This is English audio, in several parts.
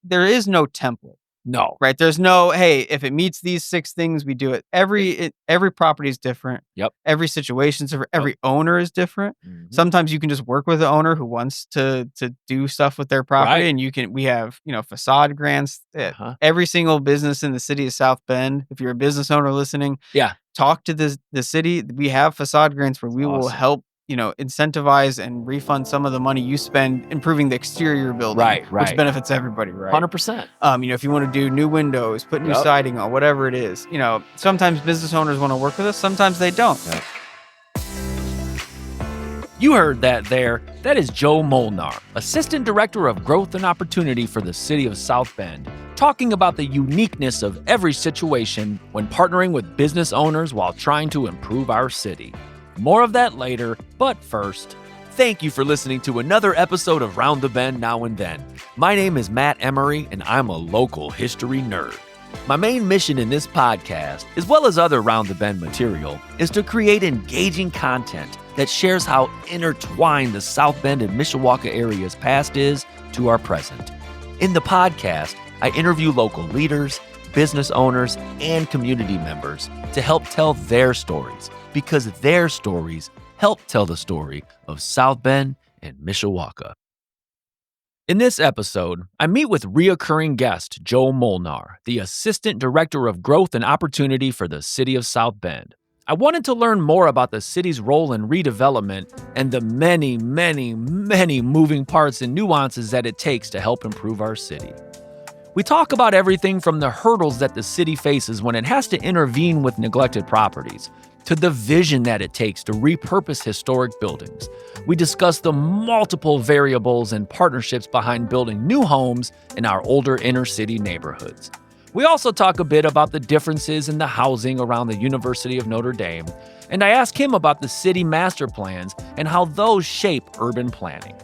there is no template. No. Right. There's no, hey, if it meets these 6 things, we do it. Every property is different. Yep. Every situation's different. Every owner is different. Mhm. Sometimes you can just work with the owner who wants to do stuff with their property. Right. And we have, facade grants. Every single business in the city of South Bend, if you're a business owner listening, talk to the city. We have facade grants where we will help, incentivize and refund some of the money you spend improving the exterior building, which benefits everybody, right? 100%. If you want to do new windows, put new siding on, whatever it is, sometimes business owners want to work with us, sometimes they don't. Yep. You heard that there. That is Joe Molnar, Assistant Director of Growth and Opportunity for the City of South Bend, talking about the uniqueness of every situation when partnering with business owners while trying to improve our city. More of that later, but first, thank you for listening to another episode of Round the Bend Now and Then. My name is Matt Emery, and I'm a local history nerd. My main mission in this podcast, as well as other Round the Bend material, is to create engaging content that shares how intertwined the South Bend and Mishawaka area's past is to our present. In the podcast, I interview local leaders, business owners, and community members to help tell their stories, because their stories help tell the story of South Bend and Mishawaka. In this episode, I meet with reoccurring guest Joe Molnar, the Assistant Director of Growth and Opportunity for the City of South Bend. I wanted to learn more about the city's role in redevelopment and the many, many, many moving parts and nuances that it takes to help improve our city. We talk about everything from the hurdles that the city faces when it has to intervene with neglected properties, to the vision that it takes to repurpose historic buildings. We discuss the multiple variables and partnerships behind building new homes in our older inner-city neighborhoods. We also talk a bit about the differences in the housing around the University of Notre Dame, and I ask him about the city master plans and how those shape urban planning.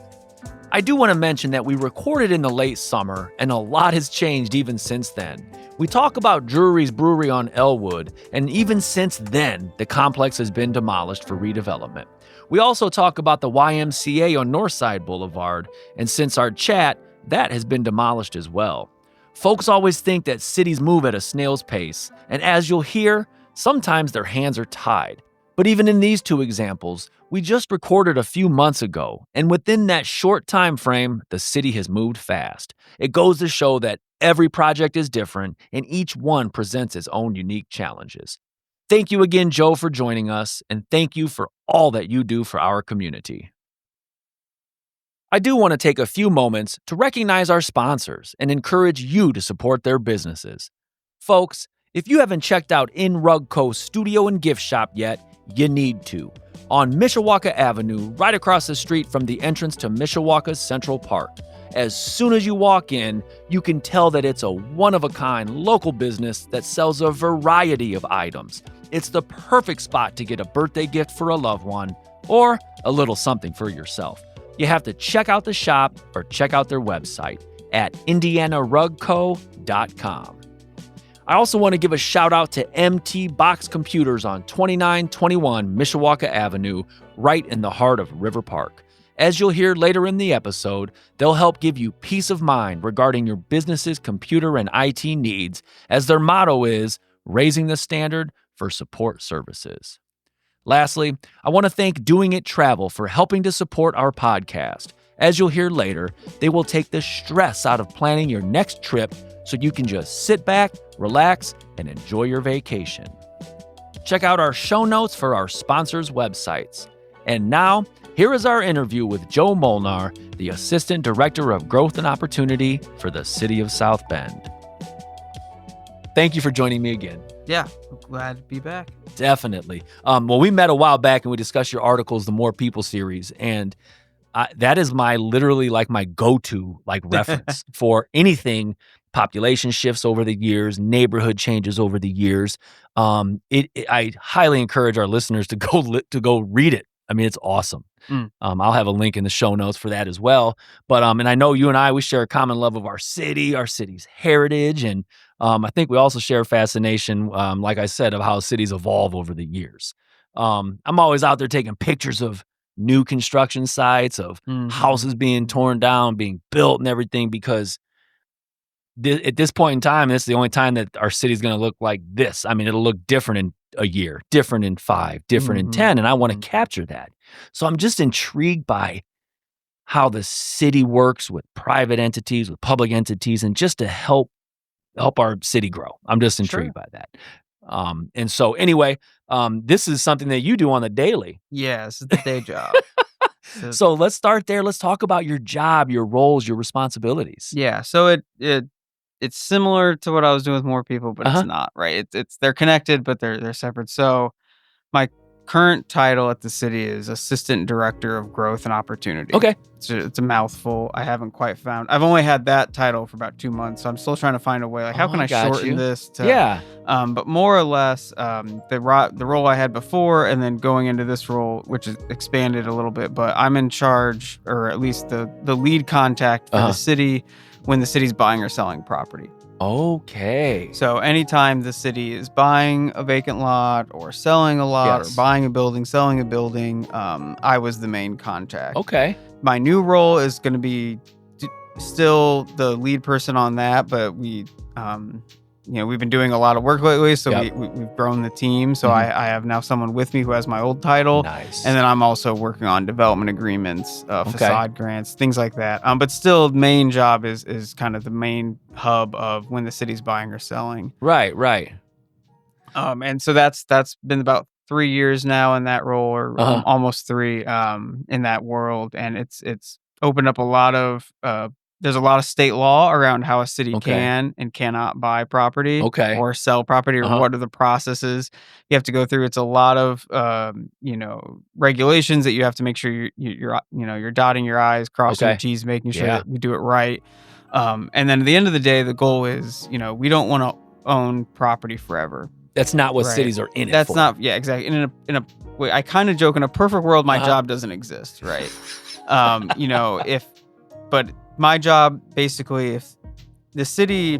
I do want to mention that we recorded in the late summer, and a lot has changed even since then. We talk about Drury's Brewery on Elwood, and even since then, the complex has been demolished for redevelopment. We also talk about the YMCA on Northside Boulevard, and since our chat, that has been demolished as well. Folks always think that cities move at a snail's pace, and as you'll hear, sometimes their hands are tied. But even in these two examples, we just recorded a few months ago, and within that short time frame, the city has moved fast. It goes to show that every project is different, and each one presents its own unique challenges. Thank you again, Joe, for joining us, and thank you for all that you do for our community. I do want to take a few moments to recognize our sponsors and encourage you to support their businesses. Folks, if you haven't checked out In Rug Co. Studio and Gift Shop yet, you need to. On Mishawaka Avenue, right across the street from the entrance to Mishawaka Central Park. As soon as you walk in, you can tell that it's a one-of-a-kind local business that sells a variety of items. It's the perfect spot to get a birthday gift for a loved one or a little something for yourself. You have to check out the shop or check out their website at indianarugco.com. I also want to give a shout out to MT Box Computers on 2921 Mishawaka Avenue, right in the heart of River Park. As you'll hear later in the episode, they'll help give you peace of mind regarding your business's computer and IT needs, as their motto is raising the standard for support services. Lastly, I want to thank Doing It Travel for helping to support our podcast. As you'll hear later, they will take the stress out of planning your next trip so you can just sit back, relax, and enjoy your vacation. Check out our show notes for our sponsors' websites. And now, here is our interview with Joe Molnar, the Assistant Director of Growth and Opportunity for the City of South Bend. Thank you for joining me again. Yeah, I'm glad to be back. Definitely. Well, we met a while back and we discussed your articles, the More People series, and that is my go-to reference for anything population shifts over the years, neighborhood changes over the years. I highly encourage our listeners to go read it. I mean, it's awesome. I'll have a link in the show notes for that as well. But and I know you and I, we share a common love of our city's heritage, and I think we also share a fascination, like I said, of how cities evolve over the years. I'm always out there taking pictures of new construction sites, of houses being torn down, being built and everything, because at this point in time, this is the only time that our city's going to look like this. I mean, it'll look different in a year, different in 5, different in 10, and I want to capture that. So I'm just intrigued by how the city works with private entities, with public entities, and just to help our city grow. I'm just intrigued by that. And so anyway, this is something that you do on the daily. Yeah, this is the day job. So let's start there. Let's talk about your job, your roles, your responsibilities. Yeah, so it's similar to what I was doing with more people, but it's not, right? It's they're connected, but they're separate. So my current title at the city is Assistant Director of Growth and Opportunity. Okay. It's a mouthful. I haven't quite found. I've only had that title for about 2 months, so I'm still trying to find a way. Like, how can I shorten this to... but more or less, the role I had before, and then going into this role, which is expanded a little bit, but I'm in charge, or at least the lead contact for the city when the city's buying or selling property. Okay. So anytime the city is buying a vacant lot or selling a lot or buying a building, selling a building, I was the main contact. Okay. My new role is going to be still the lead person on that, but we've been doing a lot of work lately, so we've grown the team. So I have now someone with me who has my old title. Nice. And then I'm also working on development agreements, facade grants, things like that. But still, main job is kind of the main hub of when the city's buying or selling. Right. And so that's been about 3 years now in that role, or almost 3 in that world. And it's opened up a lot of there's a lot of state law around how a city can and cannot buy property or sell property, or what are the processes you have to go through. It's a lot of regulations that you have to make sure you're dotting your I's, crossing your T's, making sure that we do it right. And then at the end of the day, the goal is, we don't want to own property forever. That's not what cities are in it That's for. not, exactly. In a way, I kind of joke, in a perfect world, my job doesn't exist, right? But my job, basically, if the city,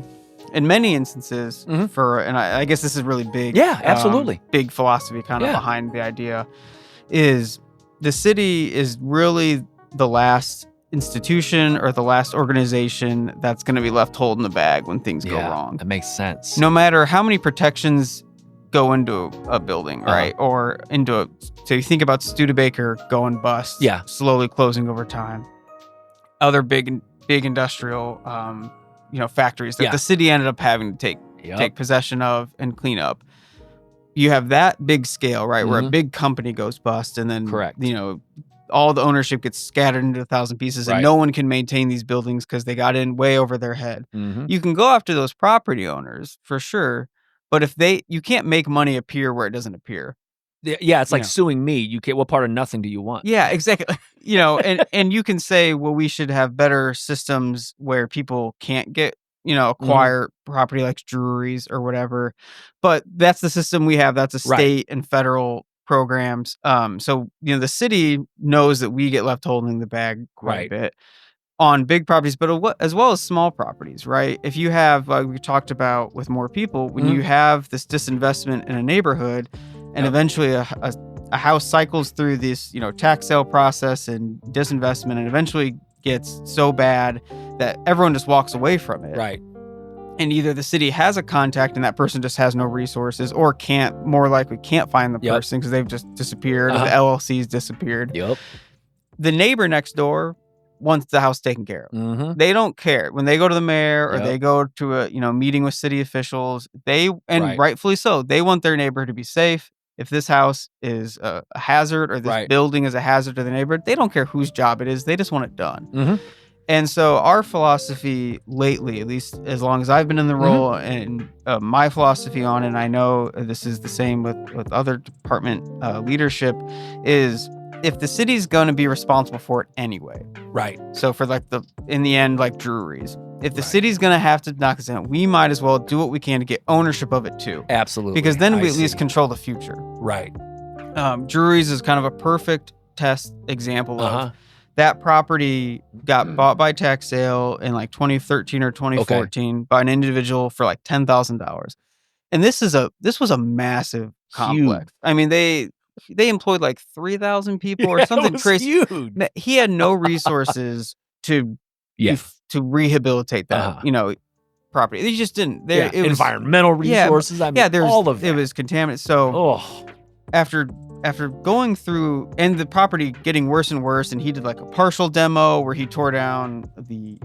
in many instances, and I guess this is really big. Yeah, absolutely. Big philosophy kind of behind the idea is the city is really the last institution or the last organization that's going to be left holding the bag when things go wrong. That makes sense. No matter how many protections go into a building, right? Or so you think about Studebaker going bust, slowly closing over time. Other big industrial, factories that the city ended up having to take possession of and clean up. You have that big scale, right, where a big company goes bust, and then all the ownership gets scattered into 1,000 pieces, and no one can maintain these buildings because they got in way over their head. You can go after those property owners for sure, but you can't make money appear where it doesn't appear. Yeah, it's like suing me. You can't. What part of nothing do you want? Yeah, exactly. And you can say, well, we should have better systems where people can't get, acquire property like breweries or whatever. But that's the system we have. That's a state and federal programs. So the city knows that we get left holding the bag quite a bit on big properties, but as well as small properties, right? If you have, like we talked about with more people, when you have this disinvestment in a neighborhood, and eventually a house cycles through this, tax sale process and disinvestment, and eventually gets so bad that everyone just walks away from it. Right. And either the city has a contact and that person just has no resources, or more likely can't find the person because they've just disappeared, or the LLC's disappeared. The neighbor next door wants the house taken care of. They don't care when they go to the mayor or they go to a meeting with city officials. Rightfully so, they want their neighbor to be safe. If this house is a hazard, or this building is a hazard to the neighborhood, they don't care whose job it is. They just want it done. And so our philosophy lately, at least as long as I've been in the role, and my philosophy on it, and I know this is the same with other department leadership, is if the city's going to be responsible for it anyway. Right. So for in the end, like breweries, if the city's going to have to knock this down, we might as well do what we can to get ownership of it too. Absolutely. Because then we at least control the future. Right. Breweries is kind of a perfect test example of that property got bought by tax sale in like 2013 or 2014 by an individual for like $10,000. And this was a massive complex. Huge. I mean, they employed like 3,000 people or something crazy. Huge. He had no resources to rehabilitate that. property. They just didn't. Environmental resources. I mean, all of that. It was contaminated. So after going through and the property getting worse and worse, and he did like a partial demo where he tore down the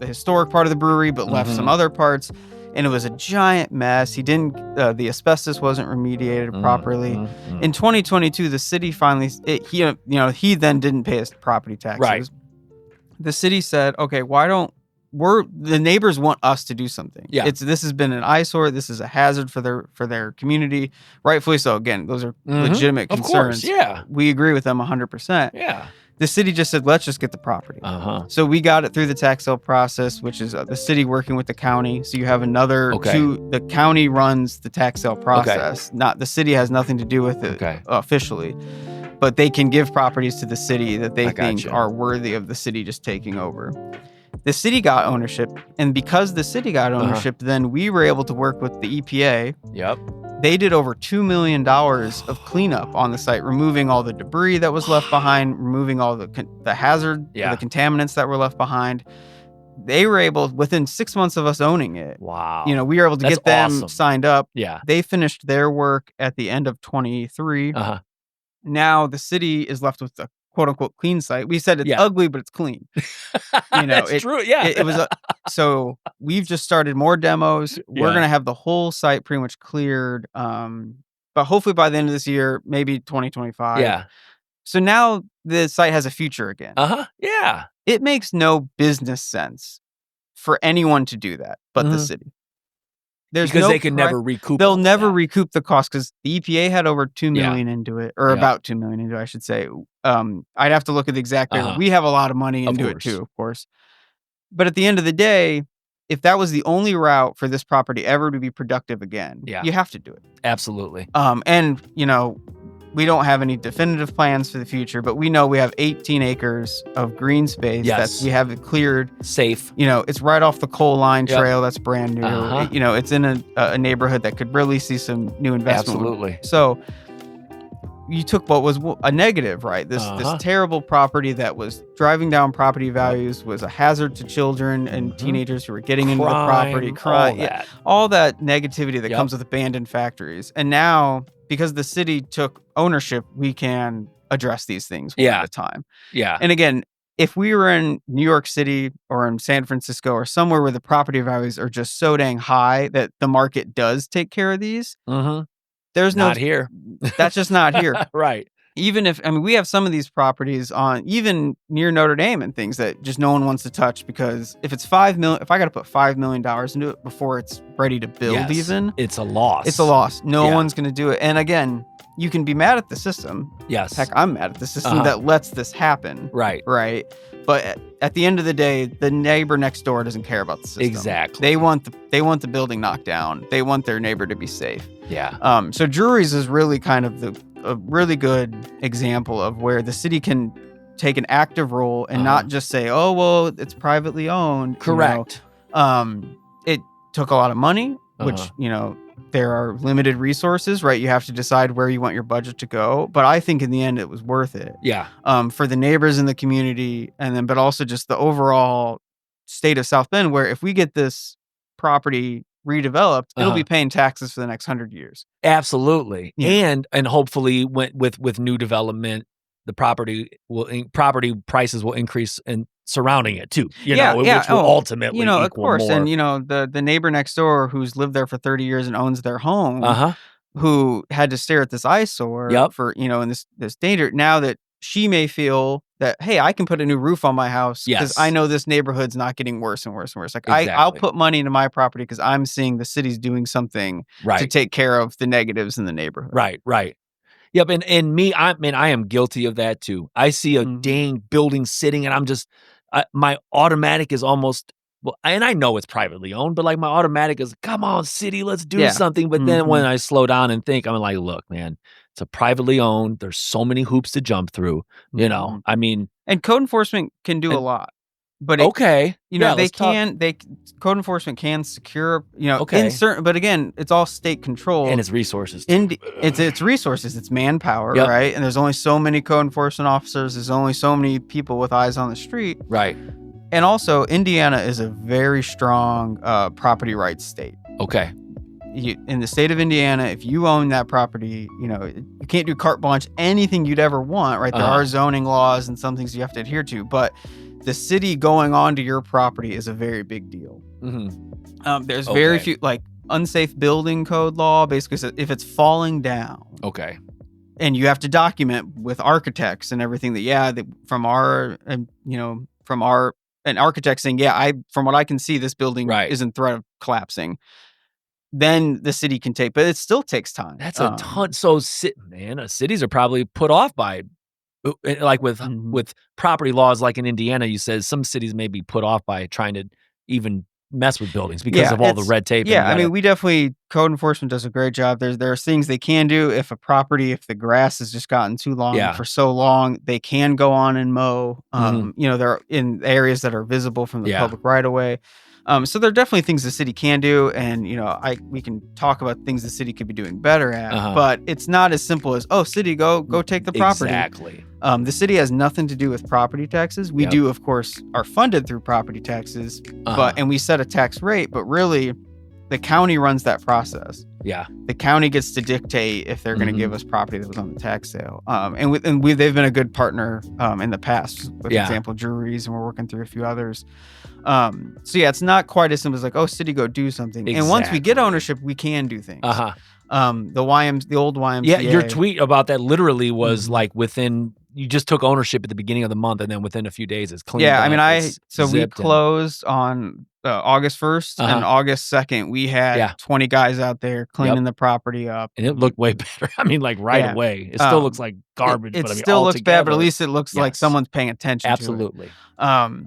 historic part of the brewery, but left some other parts. And it was a giant mess. He didn't, the asbestos wasn't remediated properly. In 2022, the city finally, he then didn't pay his property taxes. Right. The city said, okay, the neighbors want us to do something. Yeah. This has been an eyesore. This is a hazard for their community. Rightfully so. Again, those are legitimate concerns. Of course, yeah. We agree with them 100%. Yeah. The city just said, let's just get the property. So we got it through the tax sale process, which is the city working with the county. So you have another the county runs the tax sale process. Not the city has nothing to do with it officially. But they can give properties to the city that they think are worthy of the city just taking over. The city got ownership, and because the city got ownership, then we were able to work with the EPA. Yep. They did over $2 million of cleanup on the site, removing all the debris that was left behind, removing all the hazard, the contaminants that were left behind. They were able, within 6 months of us owning it. Wow. We were able to get them signed up. Yeah. They finished their work at the end of 23. Now the city is left with the quote unquote clean site. We said it's ugly, but it's clean. It's true. Yeah. It was so we've just started more demos. We're going to have the whole site pretty much cleared. But hopefully by the end of this year, maybe 2025. Yeah. So now the site has a future again. Yeah. It makes no business sense for anyone to do that, but the city. Because they can never recoup. They'll never recoup the cost because the EPA had over $2 million into it, or about $2 million into it, I should say. I'd have to look at the exact figure. We have a lot of money into it too, of course. But at the end of the day, if that was the only route for this property ever to be productive again, you have to do it. Absolutely. And we don't have any definitive plans for the future, but we know we have 18 acres of green space that we have it cleared. Safe. It's right off the coal line trail that's brand new. It's in a neighborhood that could really see some new investment. Absolutely. So you took what was a negative, right? This terrible property that was driving down property values, was a hazard to children and teenagers who were getting into the property. Crime, all that negativity that comes with abandoned factories. And now, because the city took ownership, we can address these things one at a time. Yeah. And again, if we were in New York City or in San Francisco or somewhere where the property values are just so dang high that the market does take care of these, there's not here. That's just not here. Right. Even if, we have some of these properties on even near Notre Dame and things that just no one wants to touch, because if it's $5 million, if I got to put $5 million into it before it's ready to build, even it's a loss. It's a loss. No one's going to do it. And again, you can be mad at the system. Yes. Heck, I'm mad at the system that lets this happen. Right. Right. But at the end of the day, the neighbor next door doesn't care about the system. Exactly. They want the building knocked down. They want their neighbor to be safe. Yeah. So Drury's is really kind of a really good example of where the city can take an active role and not just say, oh, well, it's privately owned. Correct. It took a lot of money, which, there are limited resources, right? You have to decide where you want your budget to go. But I think in the end, it was worth it. Yeah. For the neighbors in the community, but also just the overall state of South Bend, where if we get this property redeveloped, it'll be paying taxes for the next 100 years. Absolutely. Yeah. And hopefully with new development, the property prices will increase and surrounding it too, which will ultimately equal of course more. And the neighbor next door who's lived there for 30 years and owns their home, who had to stare at this eyesore for in this danger, now that she may feel that, hey, I can put a new roof on my house because I know this neighborhood's not getting worse and worse and worse. Like I'll put money into my property because I'm seeing the city's doing something to take care of the negatives in the neighborhood. Right. Yep, and me, I am guilty of that too. I see a dang building sitting, and I'm just, my automatic is almost, and I know it's privately owned, but like my automatic is, come on, city, let's do something. But then when I slow down and think, I'm like, look, man, it's a privately owned. There's so many hoops to jump through. And code enforcement can do a lot. But code enforcement can secure, in certain, but again, it's all state control. And it's resources. It's resources, it's manpower, right? And there's only so many code enforcement officers. There's only so many people with eyes on the street. Right. And also, Indiana is a very strong property rights state. Okay. In the state of Indiana, if you own that property, you can't do carte blanche anything you'd ever want, right? There are zoning laws and some things you have to adhere to, but the city going onto your property is a very big deal. Mm-hmm. There's very few, like unsafe building code law, basically says if it's falling down. Okay. And you have to document with architects and everything an architect saying, from what I can see, this building is in threat of collapsing. Then the city can take, but it still takes time. That's a ton. So, cities are probably put off by, like with property laws, like in Indiana, you said some cities may be put off by trying to even mess with buildings because of all the red tape. Yeah, we definitely, code enforcement does a great job. There's things they can do if the grass has just gotten too long for so long, they can go on and mow. They're in areas that are visible from the public right away. So there are definitely things the city can do, and we can talk about things the city could be doing better at. But it's not as simple as city, go take the property. Exactly. The city has nothing to do with property taxes. We do, of course, are funded through property taxes, and we set a tax rate. But really, the county runs that process. Yeah, the county gets to dictate if they're going to give us property that was on the tax sale. They've been a good partner in the past. For example, Drury's, and we're working through a few others. It's not quite as simple as like, city, go do something. Exactly. And once we get ownership, we can do things. The old YMCA. Yeah, your tweet about that literally was like you just took ownership at the beginning of the month, and then within a few days it's clean. Yeah, we closed on August 1st and August 2nd. We had 20 guys out there cleaning the property up. And it looked way better. Right away. It still looks like garbage. It still looks bad, but at least it looks like someone's paying attention Absolutely. to it.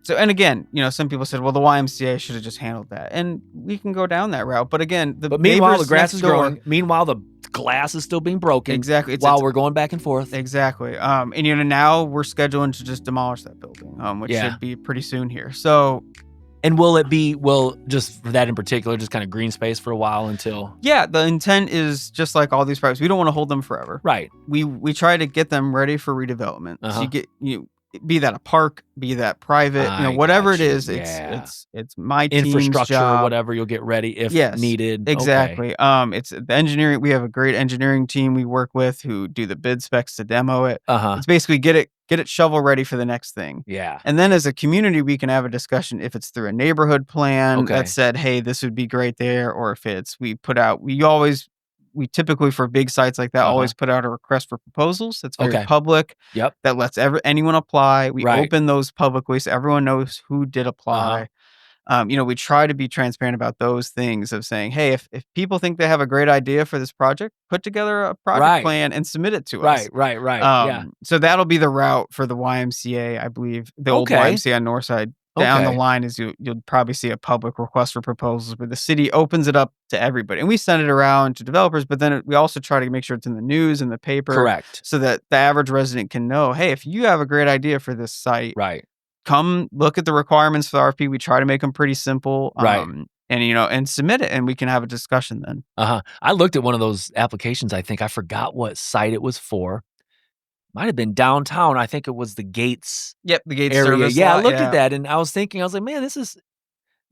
So, and again, some people said, well, the YMCA should have just handled that. And we can go down that route. But again, meanwhile, the grass is growing. Meanwhile, the glass is still being broken. Exactly. We're going back and forth. Exactly. And now we're scheduling to just demolish that building, which should be pretty soon here. So. And just for that in particular, just kind of green space for a while until? Yeah, the intent is just like all these projects. We don't want to hold them forever. Right. We try to get them ready for redevelopment. So be that a park, be that private, whatever it is, it's my team's infrastructure job. Or whatever, you'll get ready if needed. Exactly. Okay. It's the engineering. We have a great engineering team we work with who do the bid specs to demo it. It's basically get it shovel ready for the next thing. Yeah. And then as a community, we can have a discussion if it's through a neighborhood plan that said, hey, this would be great there, or if we typically, for big sites like that, always put out a request for proposals. That's very public. Yep. That lets anyone apply. We open those publicly so everyone knows who did apply. We try to be transparent about those things of saying, hey, if people think they have a great idea for this project, put together a project plan and submit it to us. Right. So that'll be the route for the YMCA, I believe, the old YMCA on Northside. Down the line is you'll probably see a public request for proposals where the city opens it up to everybody. And we send it around to developers, but then we also try to make sure it's in the news and the paper. Correct. So that the average resident can know, hey, if you have a great idea for this site, come look at the requirements for the RFP. We try to make them pretty simple. And submit it, and we can have a discussion then. I looked at one of those applications. I think I forgot what site it was for. Might have been downtown. I think it was the Gates. Yep, the Gates area. service Yeah, lot, I looked at that and I was like, man, this is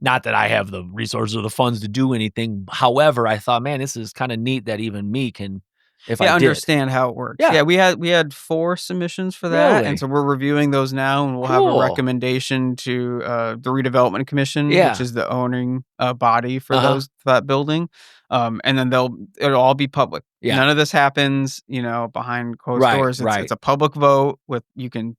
not that I have the resources or the funds to do anything. However, I thought, man, this is kind of neat that even me can, if I understand how it works. Yeah, we had 4 submissions for that, and so we're reviewing those now, and we'll have a recommendation to the Redevelopment Commission, which is the owning body for that building. And then it'll all be public. Yeah. None of this happens, behind closed doors. It's a public vote you can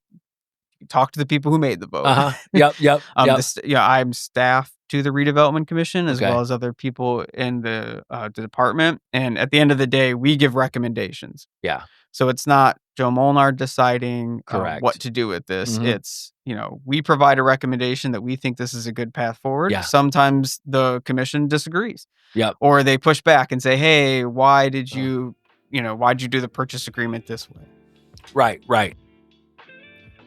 talk to the people who made the vote. Yep. I'm staff to the Redevelopment Commission as well as other people in the department. And at the end of the day, we give recommendations. Yeah. So it's not Joe Molnar deciding what to do with this. It's, we provide a recommendation that we think this is a good path forward. Yeah. Sometimes the commission disagrees. Yep. Or they push back and say, hey, why'd you do the purchase agreement this way? Right.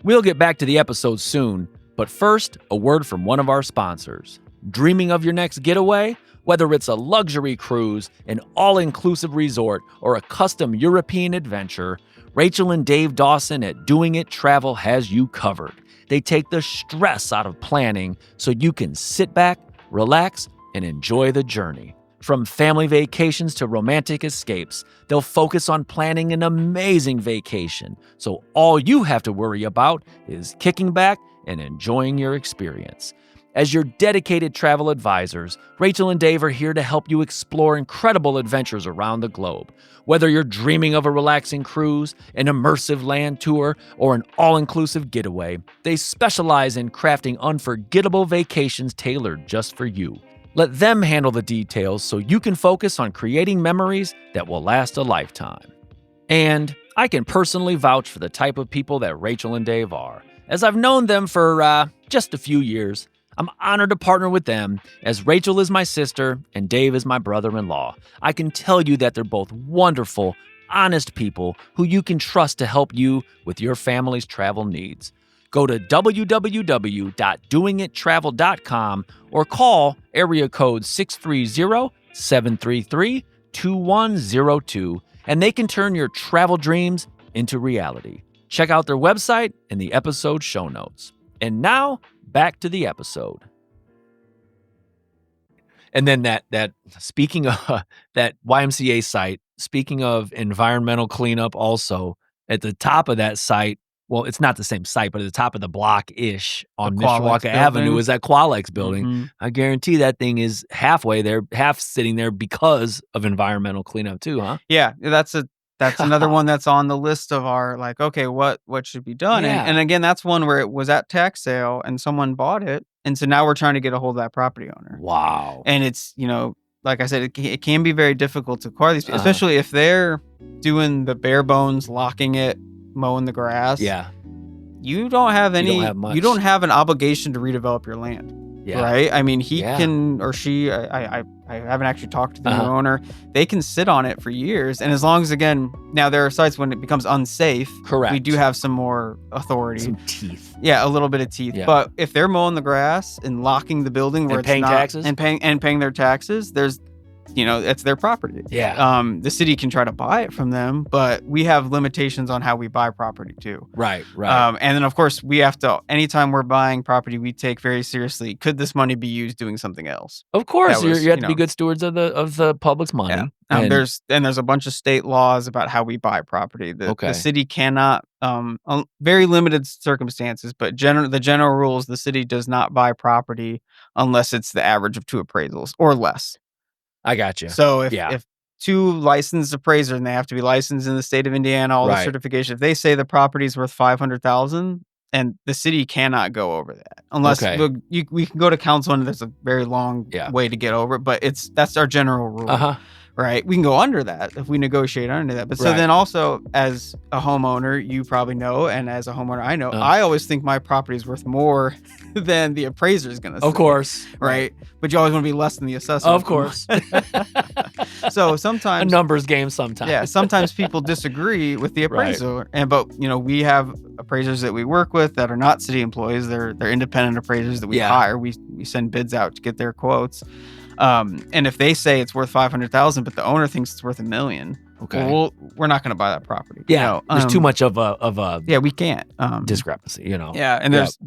We'll get back to the episode soon, but first, a word from one of our sponsors. Dreaming of your next getaway? Whether it's a luxury cruise, an all-inclusive resort, or a custom European adventure, Rachel and Dave Dawson at Doing It Travel has you covered. They take the stress out of planning so you can sit back, relax, and enjoy the journey. From family vacations to romantic escapes, they'll focus on planning an amazing vacation. So all you have to worry about is kicking back and enjoying your experience. As your dedicated travel advisors, Rachel and Dave are here to help you explore incredible adventures around the globe. Whether you're dreaming of a relaxing cruise, an immersive land tour, or an all-inclusive getaway, they specialize in crafting unforgettable vacations tailored just for you. Let them handle the details so you can focus on creating memories that will last a lifetime. And I can personally vouch for the type of people that Rachel and Dave are. As I've known them for just a few years, I'm honored to partner with them, as Rachel is my sister and Dave is my brother-in-law. I can tell you that they're both wonderful, honest people who you can trust to help you with your family's travel needs. Go to www.doingittravel.com or call area code 630-733-2102, and they can turn your travel dreams into reality. Check out their website in the episode show notes. And now, back to the episode. And then that speaking of that YMCA site, speaking of environmental cleanup, also at the top of that site, well, it's not the same site, but at the top of the block-ish on Mishawaka Avenue is that Qualex building. Mm-hmm. I guarantee that thing is halfway there, half sitting there because of environmental cleanup too, huh? Yeah, that's another one that's on the list of our, like, okay, what should be done? Yeah. And again, that's one where it was at tax sale and someone bought it. And so now we're trying to get a hold of that property owner. Wow. And it's, like I said, it can be very difficult to acquire these, especially if they're doing the bare bones, locking it, mowing the grass. Yeah. You don't have you don't have an obligation to redevelop your land. Yeah. Right? I mean, he can, or she, I haven't actually talked to the new owner. They can sit on it for years. And as long as, again, now there are sites when it becomes unsafe. Correct. We do have some more authority. Some teeth. Yeah, a little bit of teeth. Yeah. But if they're mowing the grass and locking the building where and paying taxes and paying their taxes, there's, it's their property. Yeah. The city can try to buy it from them, but we have limitations on how we buy property too. Right. And then, of course, we have to, anytime we're buying property, we take very seriously, could this money be used doing something else? Of course, you have to be good stewards of the public's money. Yeah. There's a bunch of state laws about how we buy property. The city cannot, very limited circumstances, but the general rule is the city does not buy property unless it's the average of 2 appraisals or less. I got you. So if 2 licensed appraisers, and they have to be licensed in the state of Indiana, all the certification, if they say the property is worth $500,000, and the city cannot go over that unless we can go to council, and there's a very long way to get over it, but that's our general rule. Right? We can go under that if we negotiate under that. But so then also, as a homeowner, you probably know, and as a homeowner, I know, I always think my property is worth more than the appraiser is going to say. Of course. Right? But you always want to be less than the assessor. Of course. So sometimes... a numbers game sometimes. Yeah, sometimes people disagree with the appraiser. But we have appraisers that we work with that are not city employees. They're independent appraisers that we hire. We send bids out to get their quotes. And if they say it's worth $500,000, but the owner thinks it's worth $1 million, well, we're not going to buy that property. Yeah, there's too much of a we can't discrepancy. Yeah, and there's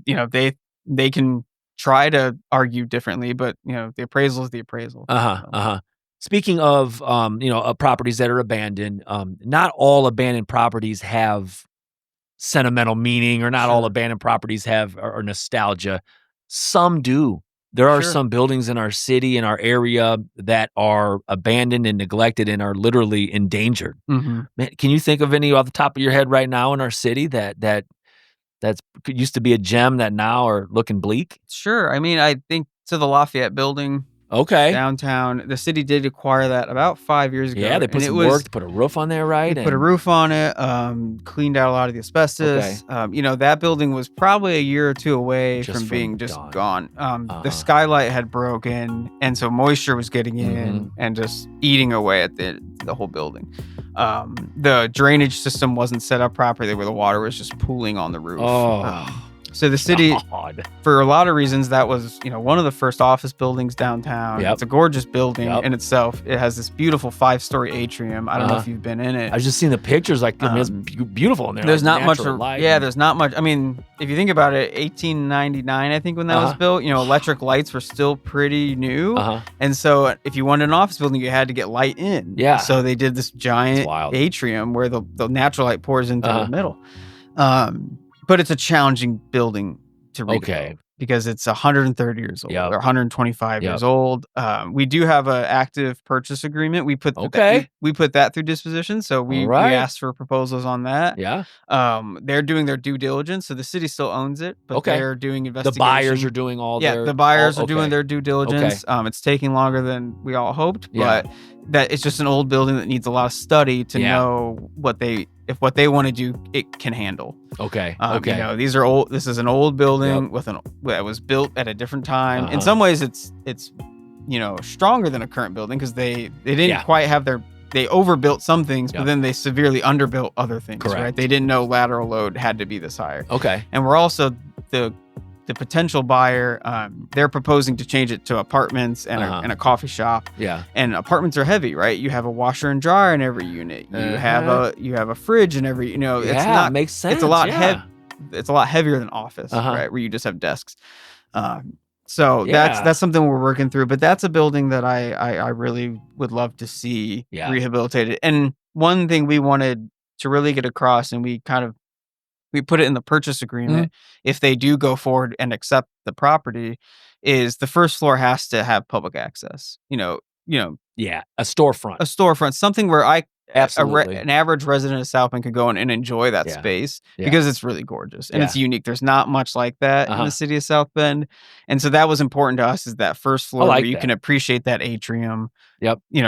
they can try to argue differently, but the appraisal is the appraisal. Speaking of properties that are abandoned, not all abandoned properties have sentimental meaning, or not all abandoned properties have or nostalgia. Some do. There are some buildings in our city, in our area, that are abandoned and neglected and are literally endangered. Mm-hmm. Man, can you think of any off the top of your head right now in our city that used to be a gem that now are looking bleak? Sure. I mean, I think to the Lafayette building. Downtown. The city did acquire that about 5 years ago. Yeah, they put some work to put a roof on there, right? They put a roof on it, cleaned out a lot of the asbestos. That building was probably a year or 2 away from being just gone. The skylight had broken, and so moisture was getting in and just eating away at the whole building. The drainage system wasn't set up properly, where the water was just pooling on the roof. So the city, for a lot of reasons, that was, one of the first office buildings downtown. It's a gorgeous building in itself. It has this beautiful 5-story atrium. I don't know if you've been in it. I've just seen the pictures. Like, it's beautiful in there. There's like not much. Light. There's not much. I mean, if you think about it, 1899, I think when that was built, electric lights were still pretty new. And so if you wanted an office building, you had to get light in. Yeah. So they did this giant atrium where the natural light pours into the middle. But it's a challenging building to redevelop because it's 130 years old or 125 years old. We do have an active purchase agreement. We put we put that through disposition. So we asked for proposals on that. Yeah. They're doing their due diligence. So the city still owns it, but they're doing investigation. The buyers are doing all their... the buyers are doing their due diligence. It's taking longer than we all hoped, but that it's just an old building that needs a lot of study to know if what they want to do, it can handle. These are old. This is an old building that was built at a different time. In some ways, it's stronger than a current building because they didn't quite have they overbuilt some things, but then they severely underbuilt other things. Correct. Right? They didn't know lateral load had to be this higher. And we're also the potential buyer, they're proposing to change it to apartments and a coffee shop. And apartments are heavy, right? You have a washer and dryer in every unit. You have a fridge in every. It's not. Makes sense. It's a lot it's a lot heavier than office, right? Where you just have desks. So that's something we're working through. But that's a building that I really would love to see rehabilitated. And one thing we wanted to really get across, and we put it in the purchase agreement. If they do go forward and accept the property, is the first floor has to have public access. A storefront, something where an average resident of South Bend could go in and enjoy that space because it's really gorgeous and it's unique. There's not much like that in the city of South Bend, and so that was important to us. Is that first floor where you can appreciate that atrium?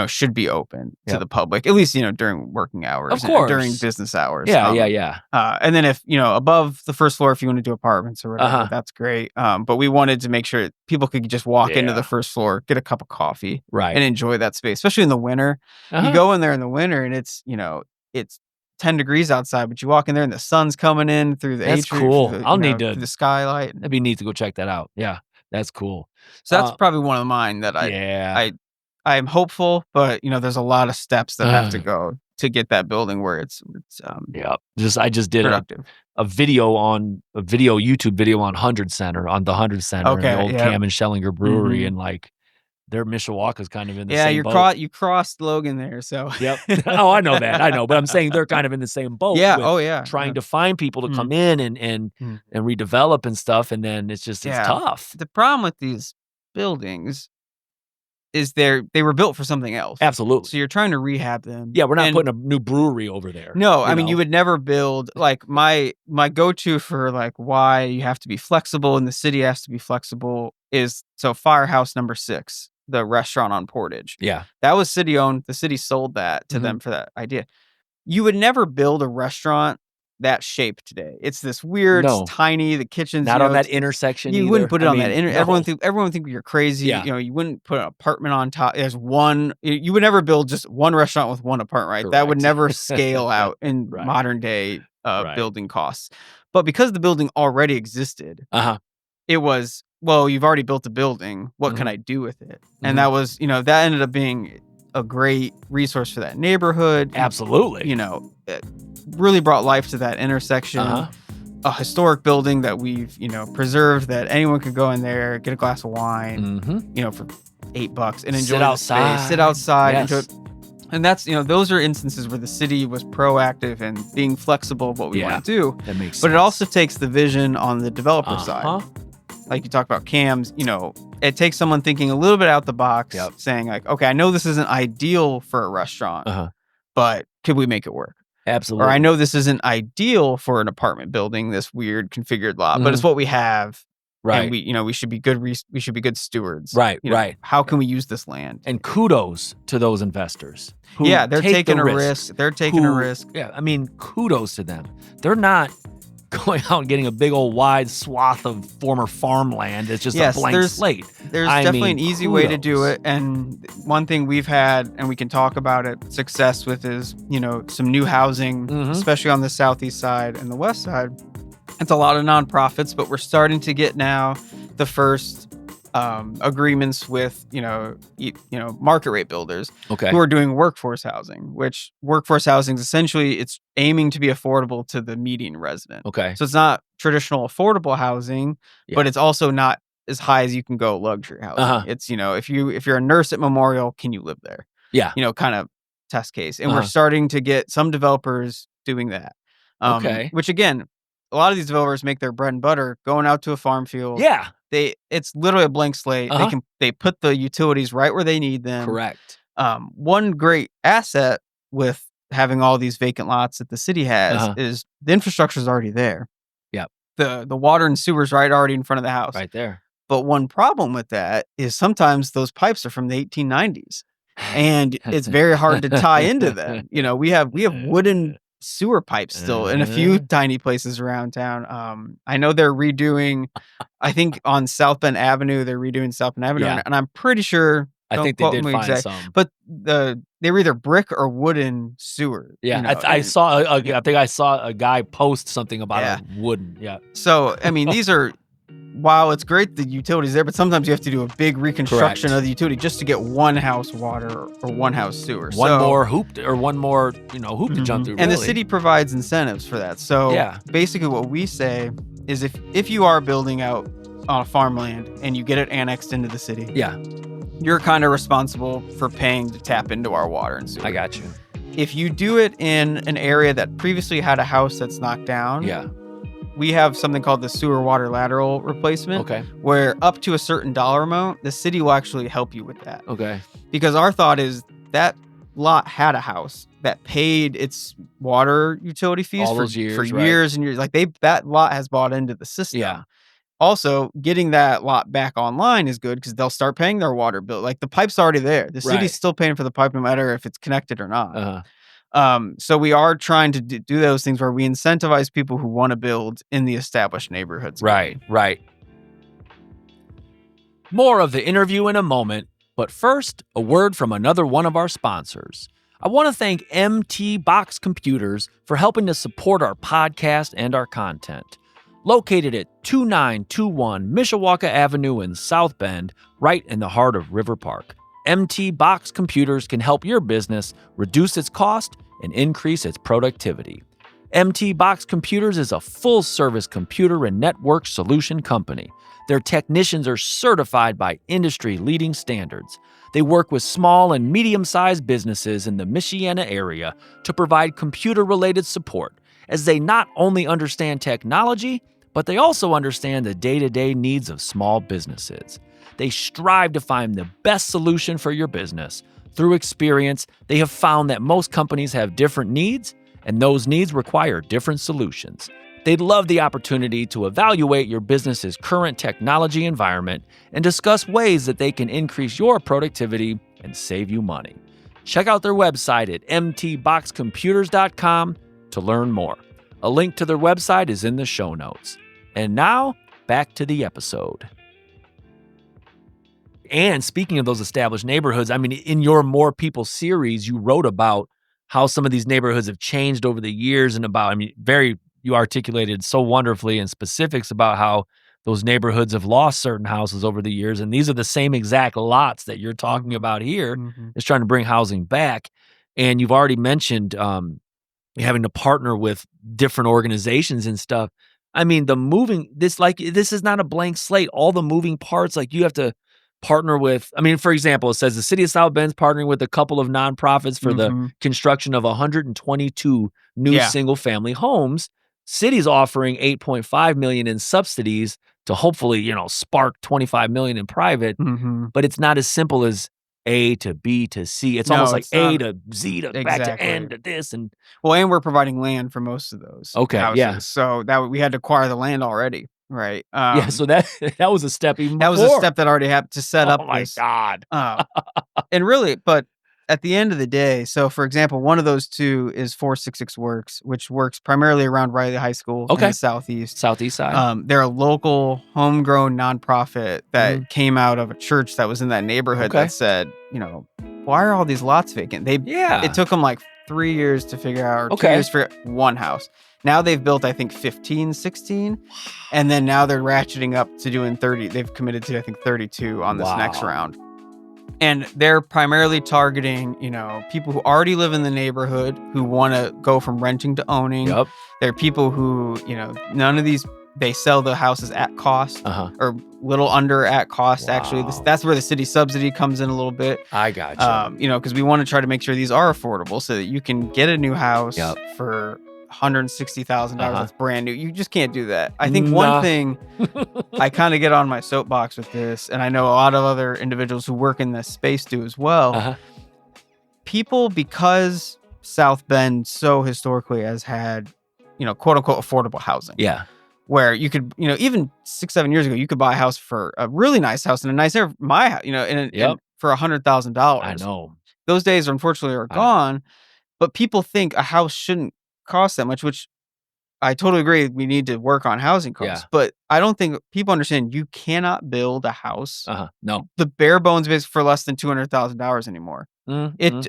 Should be open to the public, at least during working hours, of course, during business hours. And then if above the first floor, if you want to do apartments or whatever, that's great. But we wanted to make sure people could just walk into the first floor, get a cup of coffee, and enjoy that space, especially in the winter. You go in there in the winter and it's 10 degrees outside, but you walk in there and the sun's coming in through the atrium. That's cool. Through the skylight. That'd be neat to go check that out. Yeah, that's cool. So that's probably one of mine that I'm hopeful, but there's a lot of steps that have to go to get that building where it's I just did a YouTube video on the 100 Center, and the old Cam and Schellinger Brewery, and like their Mishawaka's kind of in the same boat. You crossed Logan there, so Oh, I know that. I know, but I'm saying they're kind of in the same boat. Trying to find people to come in and redevelop and stuff, and then it's tough. The problem with these buildings is they were built for something else. Absolutely. So you're trying to rehab them. Yeah, we're not putting a new brewery over there. No, I mean, you would never build, like, my go-to for, like, why you have to be flexible and the city has to be flexible is, Firehouse number 6, the restaurant on Portage. Yeah. That was city-owned. The city sold that to them for that idea. You would never build a restaurant that shape today. It's this weird, it's tiny, the kitchen's not on that intersection. You either. wouldn't put it on that intersection. Everyone think you're crazy. You wouldn't put an apartment on top. There's one. You would never build just one restaurant with one apartment, right? Correct. That would never scale out in modern day building costs. But because the building already existed, it was, well, you've already built a building. What can I do with it? And that was, that ended up being a great resource for that neighborhood. Absolutely. It really brought life to that intersection. A historic building that we've, preserved, that anyone could go in there, get a glass of wine, for $8 and enjoy the space. Sit outside. Yes. And that's, those are instances where the city was proactive and being flexible of what we want to do. That makes sense. But it also takes the vision on the developer side. Like you talk about CAMs, it takes someone thinking a little bit out the box, saying like, okay, I know this isn't ideal for a restaurant, but could we make it work? Absolutely. Or I know this isn't ideal for an apartment building, this weird configured lot, but it's what we have. Right. And we should be good. We should be good stewards. Right. Right. How can we use this land? And kudos to those investors. They're taking a risk. They're taking a risk. Yeah. I mean, kudos to them. They're not going out and getting a big old wide swath of former farmland. It's just a blank slate. There's definitely an easy way to do it. And one thing we've had, and we can talk about it, success with is, some new housing, especially on the southeast side and the west side, It's a lot of nonprofits, but we're starting to get now the first agreements with market rate builders who are doing workforce housing, which workforce housing is essentially it's aiming to be affordable to the median resident. So it's not traditional affordable housing, but it's also not as high as you can go luxury housing. It's if you're a nurse at Memorial, can you live there? Kind of test case. And we're starting to get some developers doing that. Which again, a lot of these developers make their bread and butter going out to a farm field. It's literally a blank slate. They put the utilities right where they need them. Correct. One great asset with having all these vacant lots that the city has is the infrastructure is already there. The water and sewers right already in front of the house. Right there. But one problem with that is sometimes those pipes are from the 1890s, and it's very hard to tie into them. We have wooden sewer pipes still in a few tiny places around town. I know they're redoing, I think on South Bend Avenue, and I'm pretty sure. I think they did find some, but they were either brick or wooden sewer. I saw a guy post something about wooden. So I mean, these are. While it's great the utility's there, but sometimes you have to do a big reconstruction of the utility just to get one house water or one house sewer. One more hoop to jump through. And the city provides incentives for that. So basically what we say is if you are building out on a farmland and you get it annexed into the city, you're kind of responsible for paying to tap into our water and sewer. I got you. If you do it in an area that previously had a house that's knocked down, we have something called the sewer water lateral replacement, where up to a certain dollar amount, the city will actually help you with that. Because our thought is that lot had a house that paid its water utility fees for years and years. Like that lot has bought into the system. Also, getting that lot back online is good because they'll start paying their water bill. Like the pipe's already there. The city's still paying for the pipe no matter if it's connected or not. So we are trying to do those things where we incentivize people who want to build in the established neighborhoods. Right. More of the interview in a moment, but first, a word from another one of our sponsors. I want to thank MT Box Computers for helping to support our podcast and our content. Located at 2921 Mishawaka Avenue in South Bend, right in the heart of River Park. MT Box Computers can help your business reduce its cost and increase its productivity. MT Box Computers is a full-service computer and network solution company. Their technicians are certified by industry-leading standards. They work with small and medium-sized businesses in the Michiana area to provide computer-related support, as they not only understand technology, but they also understand the day-to-day needs of small businesses. They strive to find the best solution for your business. Through experience, they have found that most companies have different needs, and those needs require different solutions. They'd love the opportunity to evaluate your business's current technology environment and discuss ways that they can increase your productivity and save you money. Check out their website at mtboxcomputers.com to learn more. A link to their website is in the show notes. And now, back to the episode. And speaking of those established neighborhoods, I mean, in your More People series, you wrote about how some of these neighborhoods have changed over the years and about, you articulated so wonderfully in specifics about how those neighborhoods have lost certain houses over the years. And these are the same exact lots that you're talking about here, is trying to bring housing back. And you've already mentioned having to partner with different organizations and stuff. I mean, this is not a blank slate. All the moving parts, like you have to partner with, for example, it says the city of South Bend's partnering with a couple of nonprofits for the construction of 122 new single-family homes. City's offering $8.5 million in subsidies to hopefully, spark $25 million in private. But it's not as simple as A to B to C. It's almost like A to Z to back to N to this. And we're providing land for most of those. Houses. So that we had to acquire the land already. Right. So that was a step even before. That was a step that already happened to set up. Oh my God. And really, but at the end of the day, so for example, one of those two is 466 Works, which works primarily around Riley High School in the southeast side. They're a local homegrown nonprofit that came out of a church that was in that neighborhood that said, why are all these lots vacant? It took them like 3 years to figure out, or 2 years for one house. Now they've built, I think, 15, 16. And then now they're ratcheting up to doing 30. They've committed to, I think, 32 on this next round. And they're primarily targeting, people who already live in the neighborhood who want to go from renting to owning. Yep. There are people who, none of these, they sell the houses at cost or little under at cost. Actually, that's where the city subsidy comes in a little bit. I got you. Because we want to try to make sure these are affordable so that you can get a new house for $160,000 that's brand new. You just can't do that. I think one thing I kind of get on my soapbox with this, and I know a lot of other individuals who work in this space do as well. People, because South Bend so historically has had, quote unquote affordable housing. Yeah. Where you could, even 6-7 years ago, you could buy a house for a really nice house in a nice area, my house, and for $100,000. I know. Those days, unfortunately, are gone. But people think a house shouldn't cost that much, which I totally agree. We need to work on housing costs. But I don't think people understand you cannot build a house. No. The bare bones base for less than $200,000 anymore.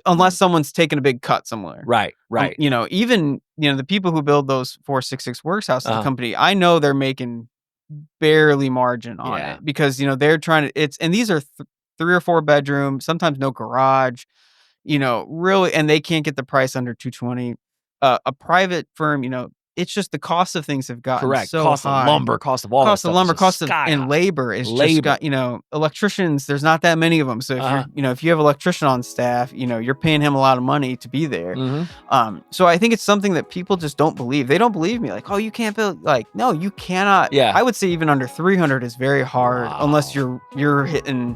Unless someone's taking a big cut somewhere. Right. Even, the people who build those 466 Works houses, the company, I know they're making barely margin on it because, they're trying to, and these are 3 or 4 bedroom, sometimes no garage, really, and they can't get the price under 220. A private firm, it's just the cost of things have gotten so cost high. Of lumber, cost of all cost that of lumber, cost of and labor is just got, electricians, there's not that many of them. So if you're, if you have an electrician on staff, you're paying him a lot of money to be there. So I think it's something that people just don't believe. They don't believe me. Like, oh, you can't build, like, no, you cannot. Yeah. I would say even under 300 is very hard unless you're hitting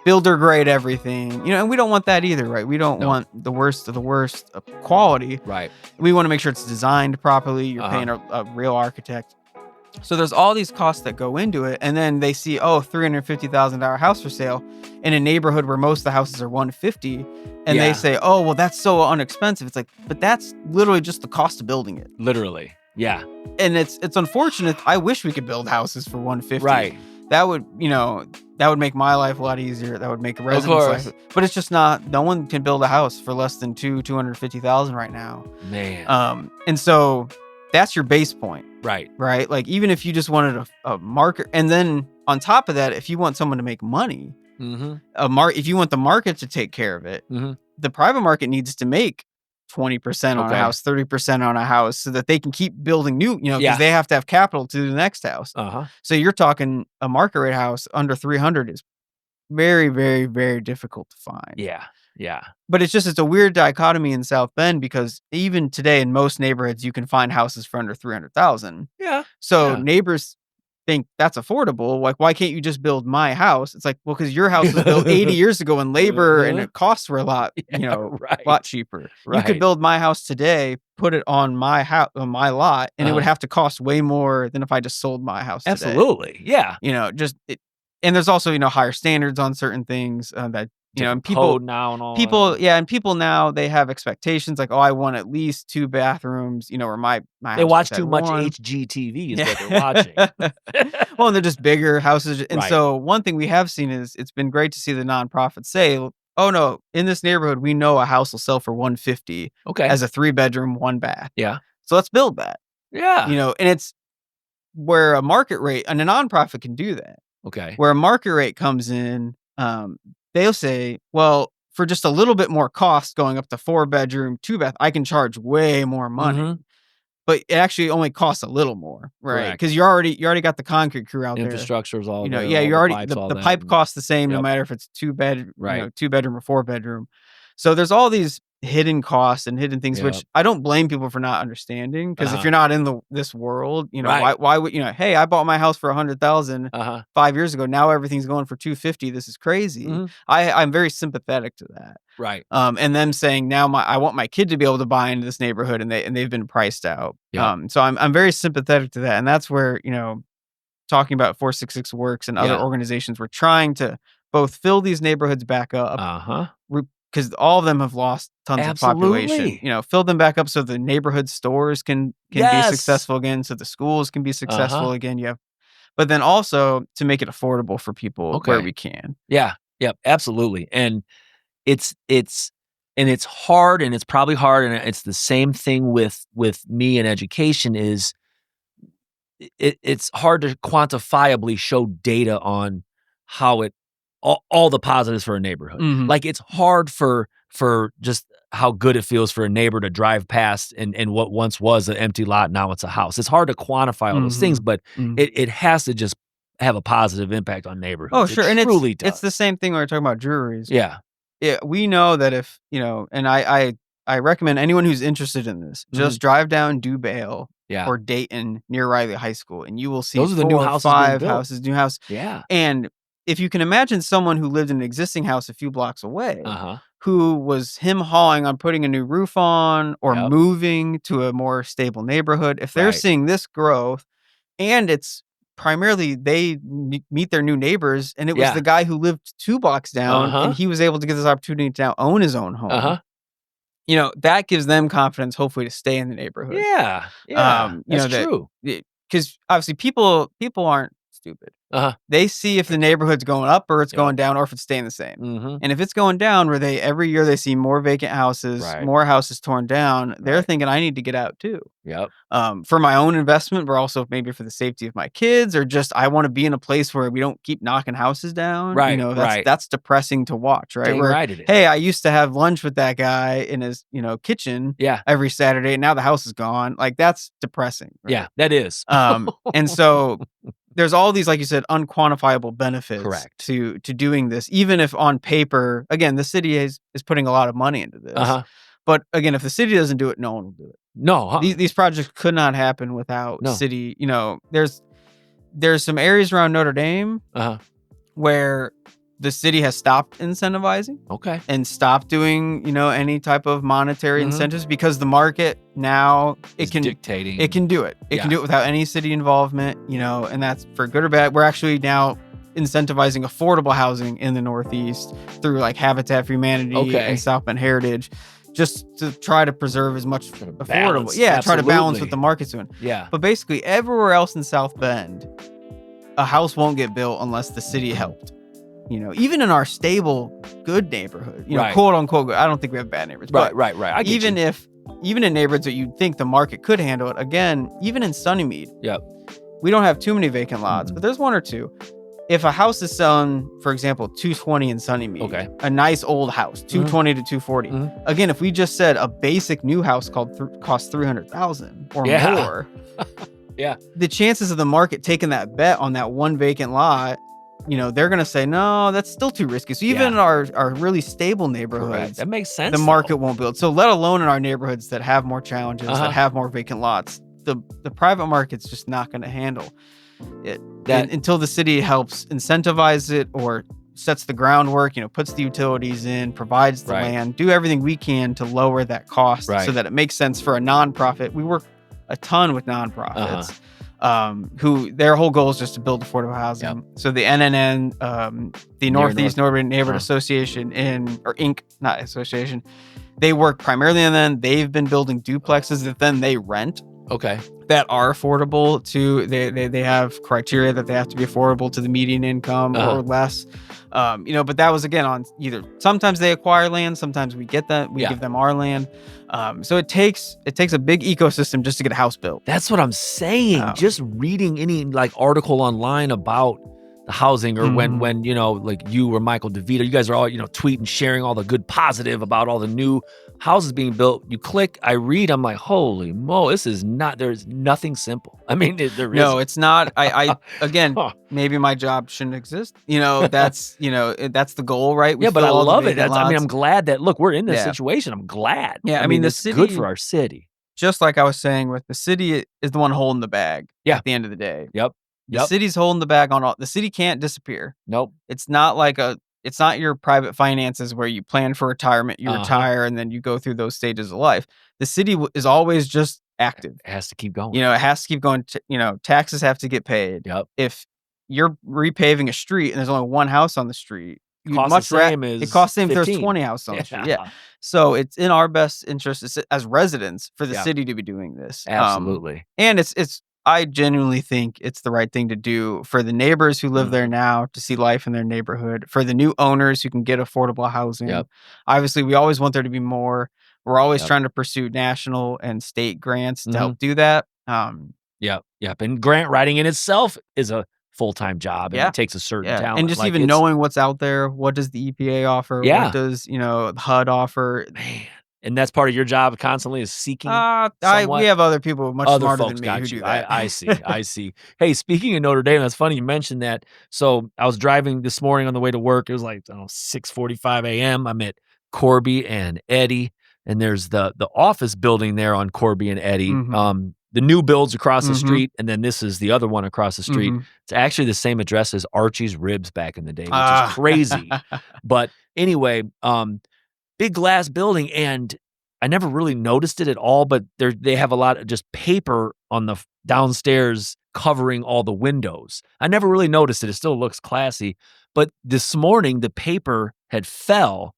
builder grade everything, and we don't want that either, right? We don't want the worst of the worst quality. Right. We want to make sure it's designed properly. You're paying a real architect. So there's all these costs that go into it. And then they see, $350,000 house for sale in a neighborhood where most of the houses are $150,000. And they say, oh, well, that's so inexpensive. It's like, but that's literally just the cost of building it. Literally. Yeah. And it's unfortunate. I wish we could build houses for $150,000. Right. That would, that would make my life a lot easier. That would make a resident's life. But it's just not. No one can build a house for less than $250,000 right now. Man. And so that's your base point. Right. Right. Like even if you just wanted a market, and then on top of that, if you want someone to make money, if you want the market to take care of it, the private market needs to make 20% on a house, 30% on a house, so that they can keep building new, because they have to have capital to do the next house. So you're talking a market rate house under 300 is very, very, very difficult to find. Yeah. But it's a weird dichotomy in South Bend because even today in most neighborhoods, you can find houses for under 300,000. Yeah. So neighbors think that's affordable. Like, why can't you just build my house? It's like, well, because your house was built 80 years ago and labor and it costs were a lot, a lot cheaper. Right. You could build my house today, put it on my house, on my lot, and it would have to cost way more than if I just sold my house today. Absolutely. Yeah. And there's also, higher standards on certain things that, and people now and all and people now, they have expectations like, oh, I want at least 2 bathrooms, or my they watch too much HGTV is what they're watching. Well, and they're just bigger houses. And so one thing we have seen is it's been great to see the nonprofits say, oh no, in this neighborhood, we know a house will sell for $150,000 as a 3-bedroom, 1-bath. Yeah. So let's build that. Yeah. And it's where a market rate, and a nonprofit can do that. Okay. Where a market rate comes in, they'll say, well, for just a little bit more cost going up to 4-bedroom, 2-bath, I can charge way more money. But it actually only costs a little more, right? Because you already got the concrete crew out there. Infrastructure's all there. You already the pipe costs the same no matter if it's 2-bedroom, 2-bedroom or 4-bedroom. So there's all these hidden costs and hidden things, which I don't blame people for not understanding. Because if you're not in this world, why would hey, I bought my house for $100,000 5 years ago. Now everything's going for $250,000. This is crazy. I'm very sympathetic to that. Right. And them saying now I want my kid to be able to buy into this neighborhood, and they've been priced out. So I'm very sympathetic to that, and that's where talking about 466 Works and other organizations, we're trying to both fill these neighborhoods back up. Because all of them have lost tons of population. Fill them back up so the neighborhood stores can be successful again, so the schools can be successful again. But then also to make it affordable for people where we can. Yeah, absolutely. And it's And it's hard, and it's probably hard, and it's the same thing with me and education is it's hard to quantifiably show data on how all the positives for a neighborhood. Mm-hmm. Like it's hard for just how good it feels for a neighbor to drive past and what once was an empty lot, now it's a house. It's hard to quantify all those things, but it has to just have a positive impact on neighborhoods. Oh, sure. It truly does. It's the same thing when we're talking about breweries. Yeah. Yeah, we know that if, and I recommend anyone who's interested in this, just drive down Dubale or Dayton near Riley High School, and you will see those are the new houses, 5 houses, new house. Yeah. And if you can imagine someone who lived in an existing house a few blocks away, who was hauling on putting a new roof on or moving to a more stable neighborhood, if they're seeing this growth, and it's primarily they meet their new neighbors, and it was the guy who lived 2 blocks down, and he was able to get this opportunity to now own his own home. That gives them confidence, hopefully, to stay in the neighborhood. Yeah, that's true. Because obviously, people aren't stupid. They see if the neighborhood's going up or it's going down, or if it's staying the same. And if it's going down, where every year they see more vacant houses, more houses torn down, they're thinking, I need to get out too. Yep. For my own investment, but also maybe for the safety of my kids, or just I want to be in a place where we don't keep knocking houses down. Right. That's depressing to watch, right? Dang right it is. Hey, I used to have lunch with that guy in his kitchen every Saturday, and now the house is gone. Like, that's depressing. Right? Yeah, that is. And so there's all these, like you said, unquantifiable benefits to doing this, even if on paper, again, the city is putting a lot of money into this. But again, if the city doesn't do it, no one will do it. No, these projects could not happen without city. There's some areas around Notre Dame where the city has stopped incentivizing, and stopped doing any type of monetary incentives, because the market now dictating. It can do it. It can do it without any city involvement. And that's for good or bad. We're actually now incentivizing affordable housing in the Northeast through like Habitat for Humanity and South Bend Heritage, just to try to preserve as much affordable. Try to balance what the market's doing. But basically, everywhere else in South Bend, a house won't get built unless the city helped. Even in our stable, good neighborhood, quote unquote, I don't think we have bad neighborhoods. Right. I get even in neighborhoods that you'd think the market could handle it, again, even in Sunnymead, we don't have too many vacant lots, but there's 1 or 2. If a house is selling, for example, $220 in Sunnymead, a nice old house, $220 to $240. Again, if we just said a basic new house costs $300,000 or more, the chances of the market taking that bet on that one vacant lot, they're going to say, no, that's still too risky. So even in our really stable neighborhoods, that makes sense. The market won't build. So let alone in our neighborhoods that have more challenges, that have more vacant lots, the private market's just not going to handle it. Until the city helps incentivize it or sets the groundwork, puts the utilities in, provides the land, do everything we can to lower that cost so that it makes sense for a nonprofit. We work a ton with nonprofits. Who their whole goal is just to build affordable housing. So the NNN, the Northeast Neighborhood Association Inc., not association, they work primarily on them. They've been building duplexes that then they rent. That are affordable to they have criteria that they have to be affordable to the median income or less. But that was again on either sometimes they acquire land, sometimes we get that we give them our land. So it takes a big ecosystem just to get a house built. That's what I'm saying. Just reading any article online about the housing, or when like you or Michael DeVito, you guys are all tweeting, sharing all the good positive about all the new houses being built. You click, I read, I'm like, holy mo, there's nothing simple. I mean, there is. No, it's not. I again, maybe my job shouldn't exist. That's that's the goal, right? But I love it. I'm glad that we're in this situation. I'm glad. I mean, the it's city, good for our city. Just like I was saying, with the city is the one holding the bag. At the end of the day. The city's holding the bag on all. The city can't disappear. Nope. It's not like it's not your private finances where you plan for retirement, you retire, and then you go through those stages of life. The city is always just active. It has to keep going. It has to keep going. Taxes have to get paid. If you're repaving a street and there's only one house on the street, it costs the same if there's 20 houses on the street. So it's in our best interest as residents for the city to be doing this. Absolutely. And it's I genuinely think it's the right thing to do for the neighbors who live there now to see life in their neighborhood, for the new owners who can get affordable housing. Yep. Obviously, we always want there to be more. We're always trying to pursue national and state grants to help do that. Yep. And grant writing in itself is a full-time job, and it takes a certain talent. And just even knowing what's out there, what does the EPA offer? Yeah. What does, HUD offer? Man. And that's part of your job constantly is seeking we have other people much smarter than me who do that. I see. Hey, speaking of Notre Dame, that's funny you mentioned that. So I was driving this morning on the way to work. It was like 6:45 a.m. I'm at Corby and Eddy, and there's the office building there on Corby and Eddy. The new builds across the street, and then this is the other one across the street. It's actually the same address as Archie's Ribs back in the day, which is crazy. But anyway, big glass building, and I never really noticed it at all, but they have a lot of just paper on the downstairs covering all the windows. I never really noticed it. It still looks classy. But this morning, the paper had fell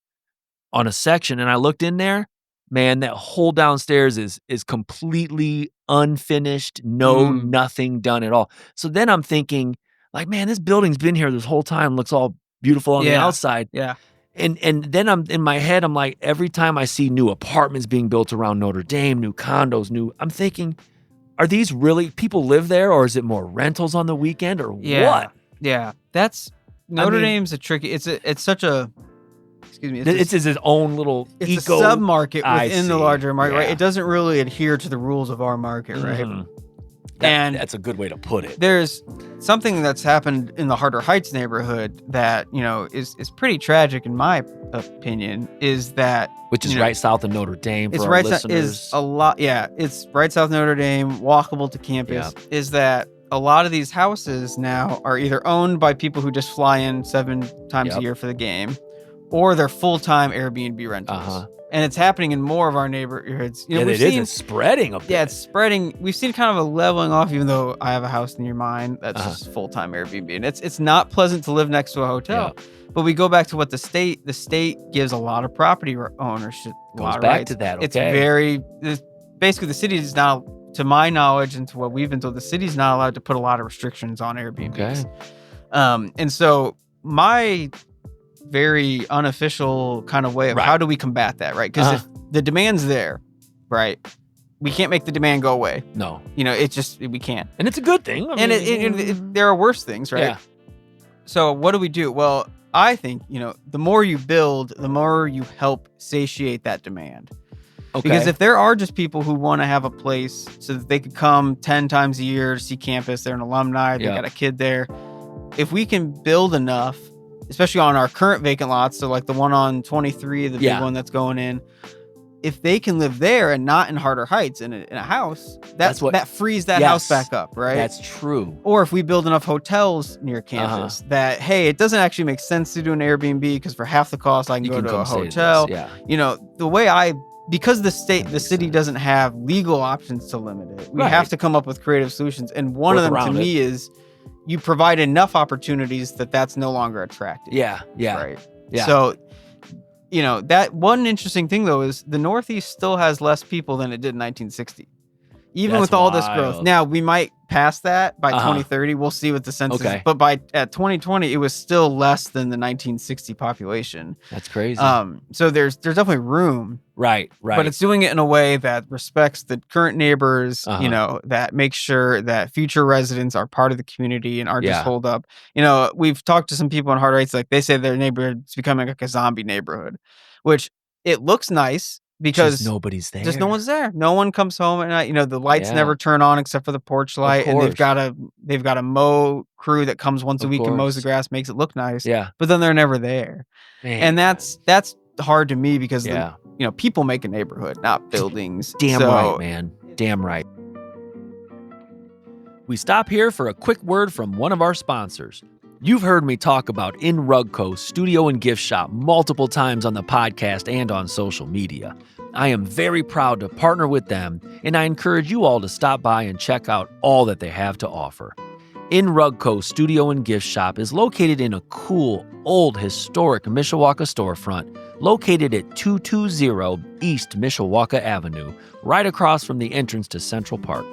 on a section, and I looked in there. Man, that whole downstairs is completely unfinished, nothing done at all. So then I'm thinking, like, man, this building's been here this whole time, looks all beautiful on the outside. Yeah. And then I'm in my head, I'm like, every time I see new apartments being built around Notre Dame, new condos, I'm thinking, are these really people live there, or is it more rentals on the weekend, or what? Yeah. That's Notre Dame's a tricky. It's such a. Excuse me. It's its own little a sub-market within the larger market, right? It doesn't really adhere to the rules of our market, right? And that's a good way to put it. There's something that's happened in the Harder Heights neighborhood that, is pretty tragic in my opinion, is that... Which is right south of Notre Dame for our listeners. It's right south of Notre Dame, walkable to campus, is that a lot of these houses now are either owned by people who just fly in 7 times a year for the game, or they're full-time Airbnb rentals. And it's happening in more of our neighborhoods. It's spreading a bit. Yeah, it's spreading. We've seen kind of a leveling off, even though I have a house near mine that's just full-time Airbnb. And it's not pleasant to live next to a hotel. But we go back to what the state gives a lot of property ownership. Goes back to that, Basically the city is not, to my knowledge and to what we've been told, the city's not allowed to put a lot of restrictions on Airbnbs. And so my very unofficial kind of way of how do we combat that, right? Because if the demand's there, right, we can't make the demand go away. No. It's just, we can't. And it's a good thing. There are worse things, right? Yeah. So what do we do? Well, I think, the more you build, the more you help satiate that demand. Okay. Because if there are just people who want to have a place so that they could come 10 times a year to see campus, they're an alumni, they got a kid there. If we can build enough, especially on our current vacant lots, so like the one on 23, the big one that's going in, if they can live there and not in Harder Heights in a house, that frees that house back up, right? That's true. Or if we build enough hotels near campus that, hey, it doesn't actually make sense to do an Airbnb because for half the cost I can go to a hotel. The way because the city doesn't have legal options to limit it, we have to come up with creative solutions. And one of them to me is you provide enough opportunities that's no longer attractive. Yeah. Right. Yeah. So, that one interesting thing though is the Northeast still has less people than it did in 1960, even with all this growth. Now we might pass that by 2030. We'll see what the census is. But at 2020, it was still less than the 1960 population. That's crazy. So there's definitely room. Right. But it's doing it in a way that respects the current neighbors, that makes sure that future residents are part of the community and aren't just holed up. We've talked to some people in Harder Heights, like they say their neighborhood's becoming like a zombie neighborhood, which it looks nice because just nobody's there. Just no one's there. No one comes home at night. The lights never turn on except for the porch light, and they've got a mow crew that comes once a week and mows the grass, makes it look nice. Yeah. But then they're never there. Man. And that's hard to me because people make a neighborhood, not buildings. Damn right, man. Damn right. We stop here for a quick word from one of our sponsors. You've heard me talk about In Rugco Studio and Gift Shop multiple times on the podcast and on social media. I am very proud to partner with them, and I encourage you all to stop by and check out all that they have to offer. In Rugco Studio and Gift Shop is located in a cool, old, historic Mishawaka storefront located at 220 East Mishawaka Avenue, right across from the entrance to Central Park.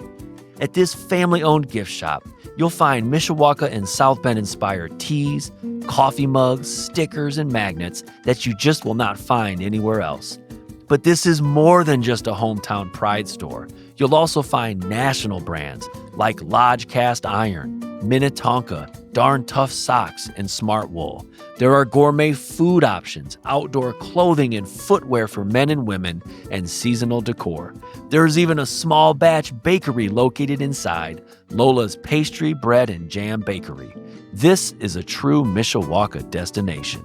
At this family-owned gift shop, you'll find Mishawaka and South Bend-inspired teas, coffee mugs, stickers, and magnets that you just will not find anywhere else. But this is more than just a hometown pride store. You'll also find national brands like Lodge Cast Iron, Minnetonka, Darn Tough Socks, and Smart Wool. There are gourmet food options, outdoor clothing and footwear for men and women, and seasonal decor. There's even a small batch bakery located inside, Lola's Pastry, Bread, and Jam Bakery. This is a true Mishawaka destination.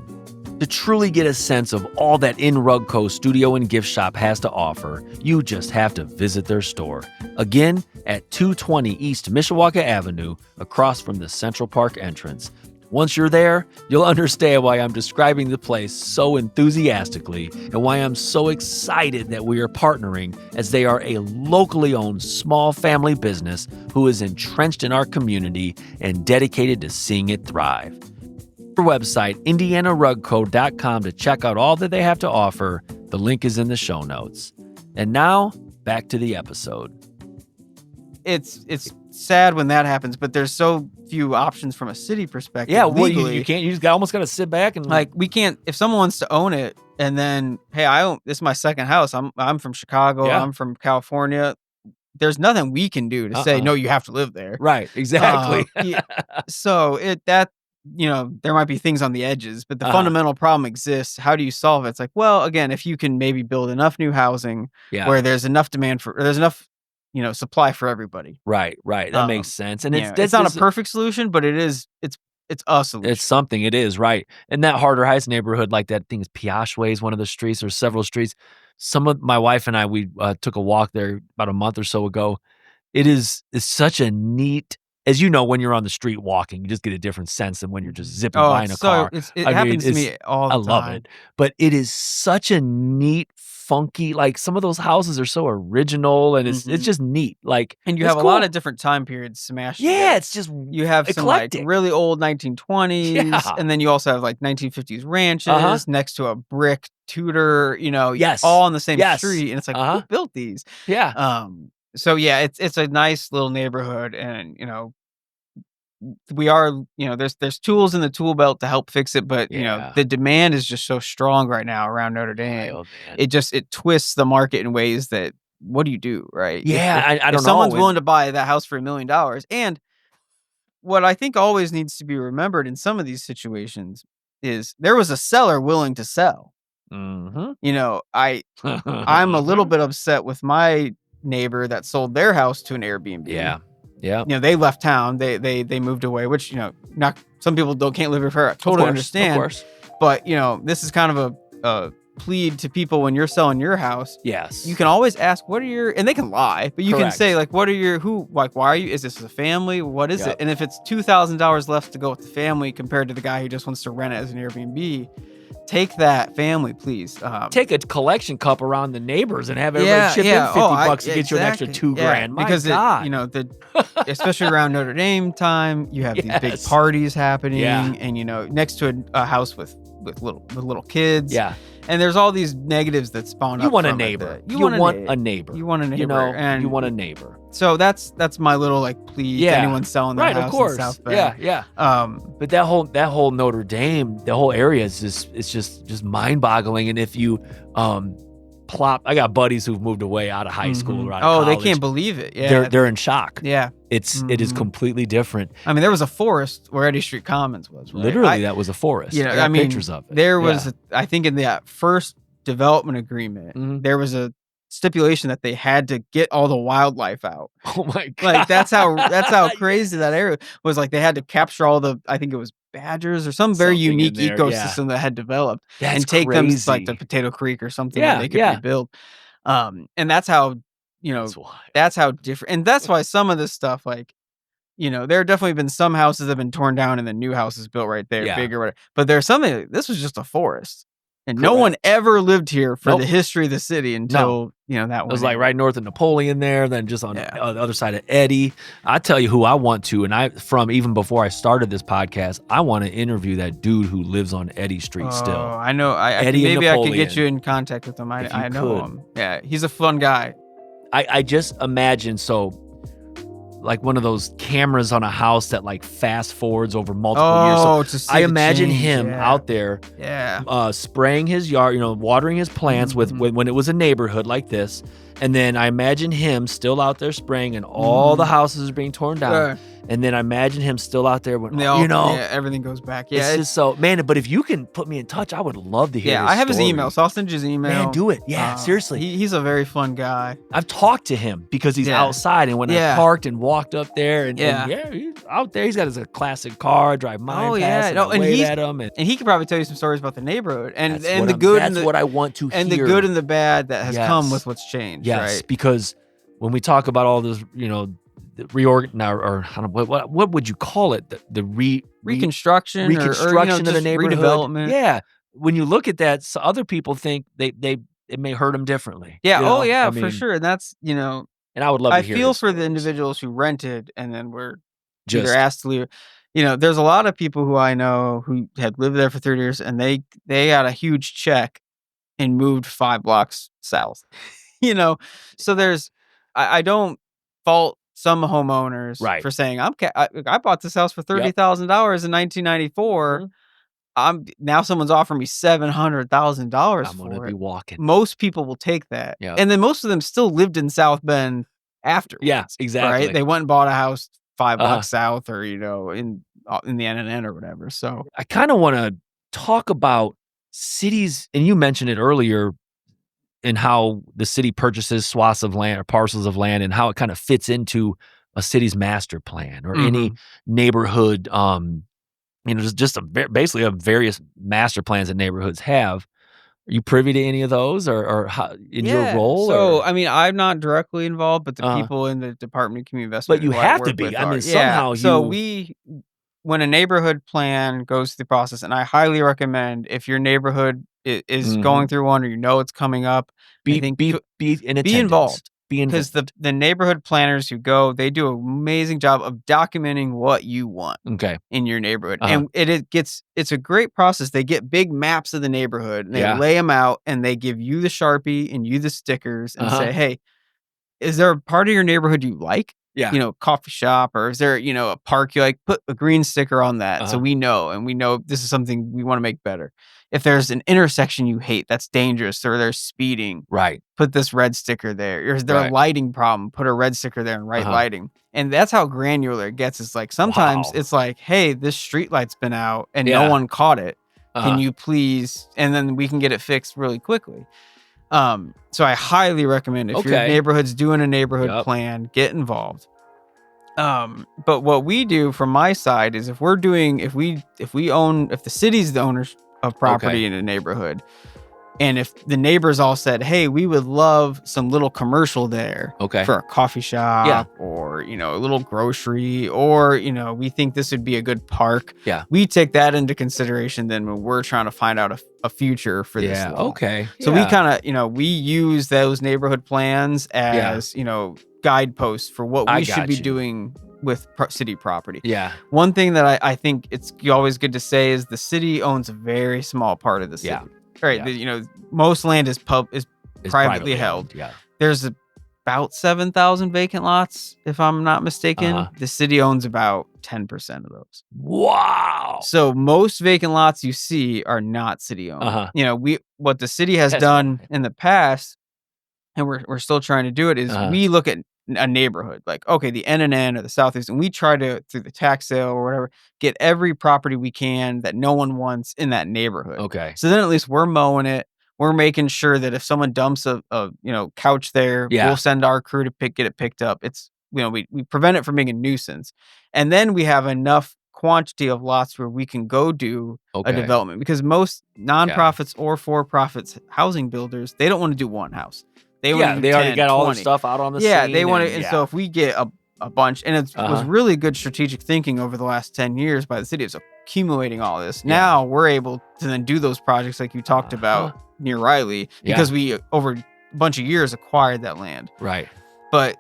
To truly get a sense of all that In Rug Co. Studio and Gift Shop has to offer, you just have to visit their store. Again, at 220 East Mishawaka Avenue, across from the Central Park entrance. Once you're there, you'll understand why I'm describing the place so enthusiastically and why I'm so excited that we are partnering, as they are a locally owned small family business who is entrenched in our community and dedicated to seeing it thrive. Their website, indianarugco.com, to check out all that they have to offer. The link is in the show notes. And now, back to the episode. It's sad when that happens, but there's so few options from a city perspective. Yeah, well, legally. you can't. You just almost got to sit back and we can't. If someone wants to own it, and then hey, this is my second house. I'm from Chicago. Yeah. I'm from California. There's nothing we can do to say no. You have to live there. Right. Exactly. So there might be things on the edges, but the fundamental problem exists. How do you solve it? It's like, well, again, if you can maybe build enough new housing where there's enough demand there's enough, supply for everybody. Right. That makes sense. And it's not a perfect solution, but it's a solution. It's something. It is, right. And that Harder Heights neighborhood, like that thing is Piache is one of the streets. There's several streets. My wife and I, we took a walk there about a month or so ago. It's such a neat, as you know, when you're on the street walking, you just get a different sense than when you're just zipping by in a car. It happens to me all the time. I love it. But it is such a neat, funky, like some of those houses are so original, and it's just neat. And you have a lot of different time periods smashed together. It's just you have eclectic. Some really old 1920s, and then you also have 1950s ranches next to a brick Tudor, all on the same street, and it's like who built these? Yeah. So it's a nice little neighborhood, and we are, there's tools in the tool belt to help fix it, but the demand is just so strong right now around Notre Dame. Oh, it twists the market in ways that, what do you do, right? Yeah, I don't know. If someone's willing to buy that house for $1 million, and what I think always needs to be remembered in some of these situations is there was a seller willing to sell. I'm a little bit upset with my neighbor that sold their house to an Airbnb. Yeah. They left town. They moved away, which not some people can't live here. Totally understand. Of course. But this is kind of a plead to people when you're selling your house. Yes. You can always ask, and they can lie, but you can say why are you? Is this a family? What is it? And if it's $2,000 left to go with the family compared to the guy who just wants to rent it as an Airbnb, take that family, please. Take a collection cup around the neighbors and have everybody chip in $50 to get you an extra $2,000. Because especially around Notre Dame time, you have these big parties happening, and next to a house with little kids. Yeah. And there's all these negatives that spawn up. You want a neighbor. You want a neighbor. You want a neighbor. And you want a neighbor. So that's my little plea to anyone selling their house in South Bend. Yeah. But that whole Notre Dame, the whole area is just mind-boggling. And if you I got buddies who've moved away out of high school or out of college. They can't believe it. Yeah. They're in shock. Yeah. It is completely different. I mean, there was a forest where Eddy Street Commons was, right? Literally, that was a forest. I got pictures of it. There was, I think in the first development agreement, there was a stipulation that they had to get all the wildlife out. Oh my God. That's how crazy that area was. They had to capture all I think it was badgers or some very unique ecosystem that had developed and take crazy. them to Potato Creek or something that they could rebuild. And that's how, that's how different. And that's why some of this stuff, there have definitely been some houses that have been torn down and the new houses built right there, bigger, whatever. But there's something, this was just a forest. And no one ever lived here for the history of the city until, that it was right north of Napoleon there, then just on the other side of Eddy. I tell you who I want to, and even before I started this podcast, I want to interview that dude who lives on Eddy Street still. I know. Maybe I could get you in contact with him. I know him. Yeah, he's a fun guy. I just imagine, like one of those cameras on a house that like fast forwards over multiple years. So I imagine him out there spraying his yard, watering his plants with when it was a neighborhood like this. And then I imagine him still out there spraying and all the houses are being torn down. And then I imagine him still out there when, everything goes back. Yeah, it's just so, man, but if you can put me in touch, I would love to hear his I have story. his email, so I'll send you his email. Man, do it. Yeah, seriously. He's a very fun guy. I've talked to him because he's outside, and when I parked and walked up there, and he's out there. He's got his classic car, drive mine past, and wave at him. And he could probably tell you some stories about the neighborhood and the good and what I want to hear. And the good and the bad that has come with what's changed. Yes, right? Because when we talk about all this, what would you call it? The reconstruction of the neighborhood, redevelopment. Yeah, when you look at that, so other people think it may hurt them differently. Yeah, for sure. And that's and I would love to hear. I feel for the individuals who rented and then were either asked to leave. There's a lot of people who I know who had lived there for 30 years and they got a huge check and moved 5 blocks south. So I don't fault some homeowners for saying I bought this house for $30,000 in 1994. Now someone's offering me $700,000 I'm gonna be walking. Most people will take that, and then most of them still lived in South Bend afterwards. Yeah, exactly. Right? They went and bought a house 5 blocks south, or in the NNN or whatever. So I kind of want to talk about cities, and you mentioned it earlier, and how the city purchases swaths of land or parcels of land and how it kind of fits into a city's master plan or any neighborhood, basically various master plans that neighborhoods have. Are you privy to any of those or how, in your role? So, I'm not directly involved, but the people in the Department of Community Investment. But you have to be. Somehow So when a neighborhood plan goes through the process, and I highly recommend if your neighborhood is going through one or it's coming up, be involved. Because the neighborhood planners who go, they do an amazing job of documenting what you want in your neighborhood. And it's a great process. They get big maps of the neighborhood and they lay them out and they give you the Sharpie and you the stickers and say, hey, is there a part of your neighborhood you like? Yeah. Coffee shop, or is there, a park you like? Put a green sticker on that so we know this is something we want to make better. If there's an intersection you hate that's dangerous, or there's speeding, put this red sticker there. Or is there a lighting problem? Put a red sticker there and lighting. And that's how granular it gets. It's like sometimes it's like, hey, this street light's been out and no one caught it. Can you please? And then we can get it fixed really quickly. So I highly recommend if your neighborhood's doing a neighborhood plan, get involved. But what we do from my side is if the city's the owners of property in a neighborhood, and if the neighbors all said, hey, we would love some little commercial there for a coffee shop or, a little grocery, or, we think this would be a good park. Yeah. We take that into consideration then when we're trying to find out a future for this law. So we kind of, we use those neighborhood plans as, guideposts for what we should be doing with city property. Yeah. One thing that I think it's always good to say is the city owns a very small part of the city. Right. Yeah. Most land is privately held. Yeah. There's about 7,000 vacant lots, if I'm not mistaken. The city owns about 10% of those. Wow. So most vacant lots you see are not city owned. What the city has done in the past, and we're still trying to do it, is we look at a neighborhood, like, the NNN or the Southeast, and we try to, through the tax sale or whatever, get every property we can that no one wants in that neighborhood. So then at least we're mowing it. We're making sure that if someone dumps a couch there, we'll send our crew to get it picked up. It's, we prevent it from being a nuisance. And then we have enough quantity of lots where we can go do a development, because most nonprofits or for-profits housing builders, they don't want to do one house. They already got all the stuff out on the scene. Yeah, they want to. And so if we get a bunch, and it was really good strategic thinking over the last 10 years by the city, it's accumulating all this. Now we're able to then do those projects like you talked about near Riley, because we, over a bunch of years, acquired that land. Right. But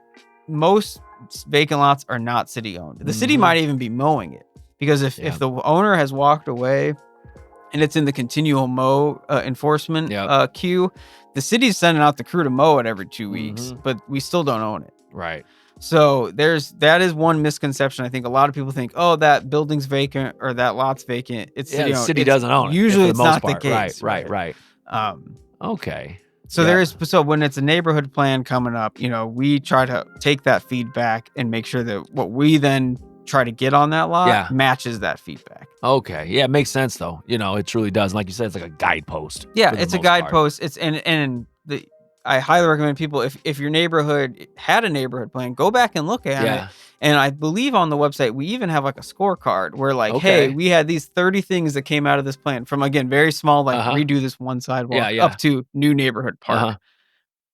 most vacant lots are not city owned. The city might even be mowing it, because if the owner has walked away and it's in the continual mow enforcement queue, the city's sending out the crew to mow it every 2 weeks, but we still don't own it. Right. So that is one misconception. I think a lot of people think, oh, that building's vacant or that lot's vacant. It's the city it's, doesn't own it. Usually for it's the most not part. the case. Right. Okay. So so when it's a neighborhood plan coming up, we try to take that feedback and make sure that what we then try to get on that lot matches that feedback. Okay. Yeah, it makes sense though. It truly does. Like you said, it's like a guidepost. Yeah, it's a guidepost. It's I highly recommend people, if your neighborhood had a neighborhood plan, go back and look at it. And I believe on the website we even have like a scorecard where hey, we had these 30 things that came out of this plan, from again very small redo this one sidewalk up to new neighborhood park.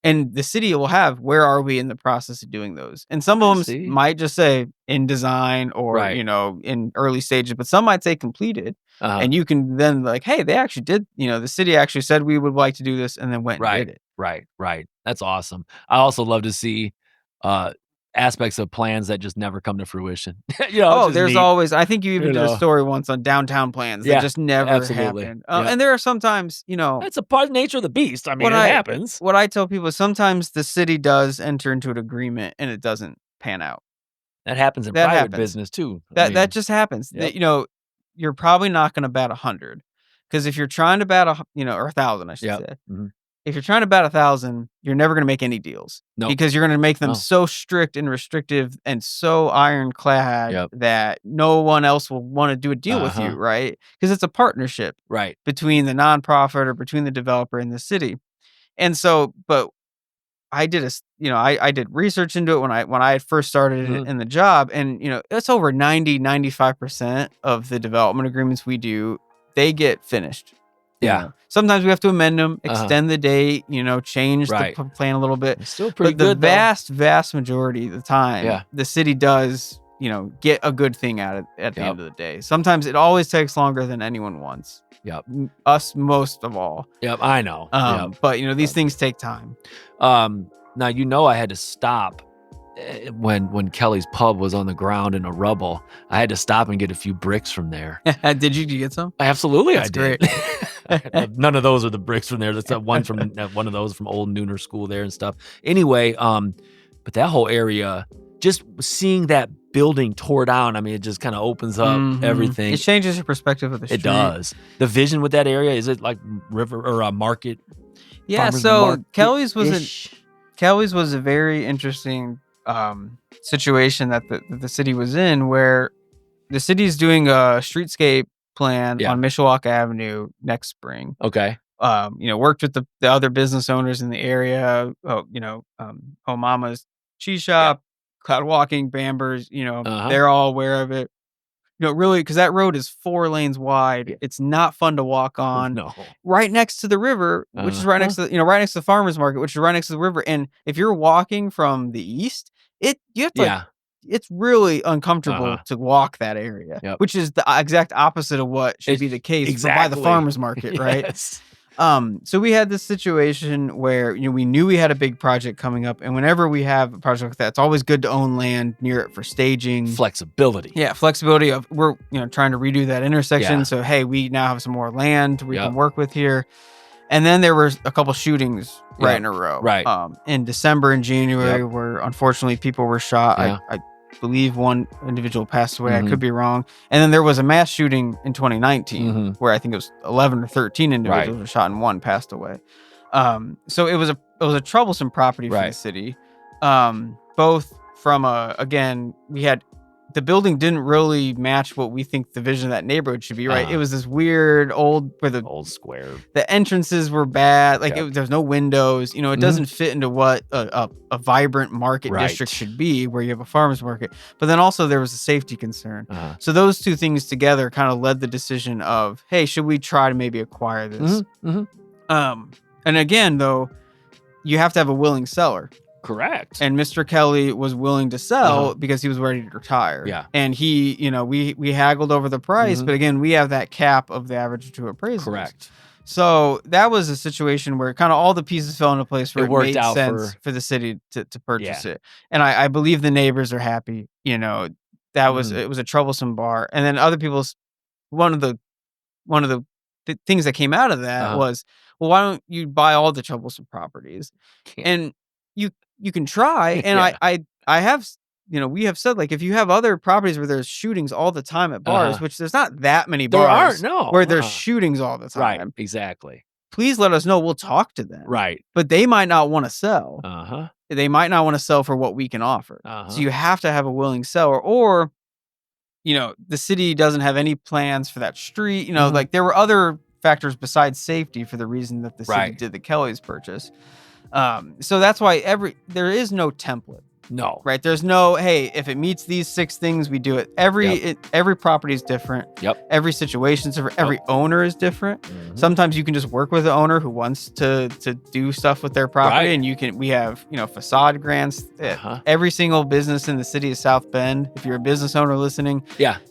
And the city will have, where are we in the process of doing those? And some of them might just say in design or, in early stages, but some might say completed. And you can then hey, they actually did, the city actually said we would like to do this and then went and did it. Right. That's awesome. I also love to see aspects of plans that just never come to fruition. There's neat. Always, I think you even did a story once on downtown plans that just never happened. And there are sometimes, it's a part of nature of the beast. I mean, it happens. What I tell people is sometimes the city does enter into an agreement and it doesn't pan out. That happens in private business too. That just happens. Yep. You're probably not going to bat 100, because if you're trying to bat or 1,000, I should say. Mm-hmm. If you're trying to bat 1,000, you're never going to make any deals. Nope. Because you're going to make them so strict and restrictive and so ironclad that no one else will want to do a deal with you, right? Because it's a partnership between the nonprofit or between the developer and the city. And so, but I did I did research into it when I first started in the job, and it's over 95% of the development agreements we do, they get finished. Sometimes we have to amend them, extend the date, change the plan a little bit. It's still pretty good. But the vast majority of the time, the city does, get a good thing out of at the end of the day. Sometimes it always takes longer than anyone wants. Us most of all. I know. But these things take time. Now I had to stop when Kelly's pub was on the ground in a rubble. I had to stop and get a few bricks from there. Did you get some? Absolutely, That's I did. Great. None of those are the bricks from there. That's one of those from old Nooner School there and stuff. Anyway, but that whole area, just seeing that building tore down, I mean, it just kind of opens up everything. It changes your perspective of the street. It does. The vision with that area, is it like river or a market? Yeah. So Kelly's was a very interesting situation that the city was in, where the city's doing a streetscape plan on Mishawaka Avenue next spring. Okay. Worked with the other business owners in the area. Mama's Cheese Shop, Cloud Walking, Bambers. They're all aware of it. Really, because that road is 4 lanes wide. Yeah. It's not fun to walk on. No. Right next to the river, which is right next to right next to the farmers market, which is right next to the river. And if you're walking from the east, you have to it's really uncomfortable to walk that area, which is the exact opposite of what should be the case by the farmers market, right? Yes. So we had this situation where we knew we had a big project coming up, and whenever we have a project like that, it's always good to own land near it for staging. Flexibility. Yeah, flexibility of we're trying to redo that intersection. So hey, we now have some more land we can work with here. And then there were a couple shootings right in a row. Right. In December and January, where unfortunately people were shot. I believe one individual passed away. I could be wrong. And then there was a mass shooting in 2019 where I think it was 11 or 13 individuals were shot and one passed away. So it was a troublesome property for the city. Both from again, we had the building didn't really match what we think the vision of that neighborhood should be, right? It was this weird old square. The entrances were bad. There's no windows. It doesn't fit into what a vibrant market district should be, where you have a farmer's market. But then also there was a safety concern. So those two things together kind of led the decision of, hey, should we try to maybe acquire this? And again, though, you have to have a willing seller. Correct. And Mr. Kelly was willing to sell because he was ready to retire. Yeah. And he, we haggled over the price, but again, we have that cap of the average two appraisals. Correct. So that was a situation where kind of all the pieces fell into place where it worked made out sense for the city to purchase it. And I believe the neighbors are happy. That was it was a troublesome bar. And then other people's one of the things that came out of that was, well, why don't you buy all the troublesome properties? And you can try, and we have said, like, if you have other properties where there's shootings all the time at bars, which there's not that many There bars aren't, no. where there's shootings all the Right, time. exactly. Please let us know. We'll talk to them. Right. But they might not want to sell. They might not want to sell for what we can offer. So you have to have a willing seller, or, the city doesn't have any plans for that street. Like, there were other factors besides safety for the reason that the city did the Kelly's purchase. So that's why there is no template. No. Right? There's no, hey, if it meets these 6 things, we do it. Every property is different. Yep. Every situation is different. Every owner is different. Sometimes you can just work with an owner who wants to do stuff with their property, and we have, facade grants. Every single business in the city of South Bend, if you're a business owner listening,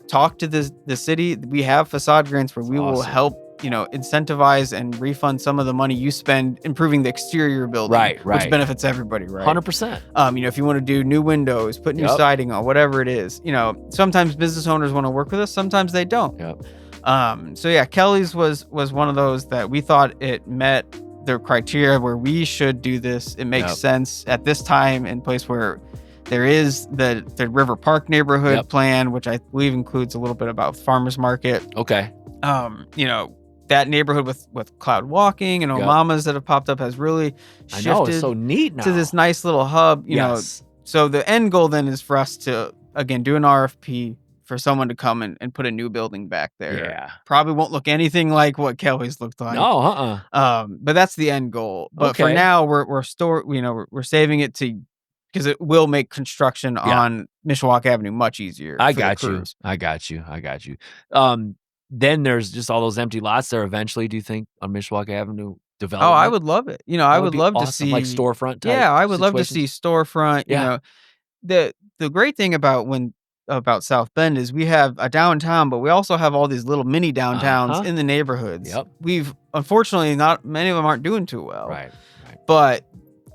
talk to the city. We have facade grants where we will help incentivize and refund some of the money you spend improving the exterior building, which benefits everybody, right? 100%. If you want to do new windows, put new siding on, whatever it is, sometimes business owners want to work with us, sometimes they don't. So yeah, Kelly's was one of those that we thought it met the criteria where we should do this. It makes sense at this time and place where there is the River Park neighborhood plan, which I believe includes a little bit about farmers market. Okay. That neighborhood with cloud walking and Omamas that have popped up has really shifted. I know, it's so neat now. To this nice little hub. You know, so the end goal then is for us to, again, do an RFP for someone to come and put a new building back there. Yeah. Probably won't look anything like what Kelly's looked like. No, but that's the end goal. But for now, we're saving it because it will make construction on Mishawaka Avenue much easier. I got you. Then there's just all those empty lots there eventually, do you think, on Mishawaka Avenue development? Oh, I would love it. I would love to see, like, storefront type. Yeah, I would love to see storefront. The great thing about South Bend is we have a downtown, but we also have all these little mini downtowns in the neighborhoods. We've unfortunately not many of them aren't doing too well. Right. But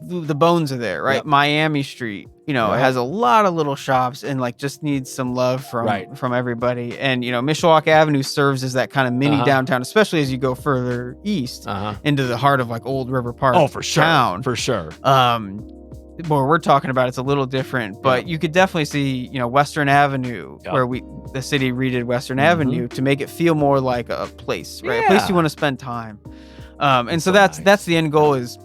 the bones are there, right? Miami Street, it has a lot of little shops and just needs some love from everybody. And Mishawaka Avenue serves as that kind of mini downtown, especially as you go further east into the heart of Old River Park. Oh, for sure, town. For sure. What we're talking about, it's a little different, but you could definitely see Western Avenue, where the city redid Western Avenue to make it feel more like a place, right? A place you want to spend time. And so that's the end goal is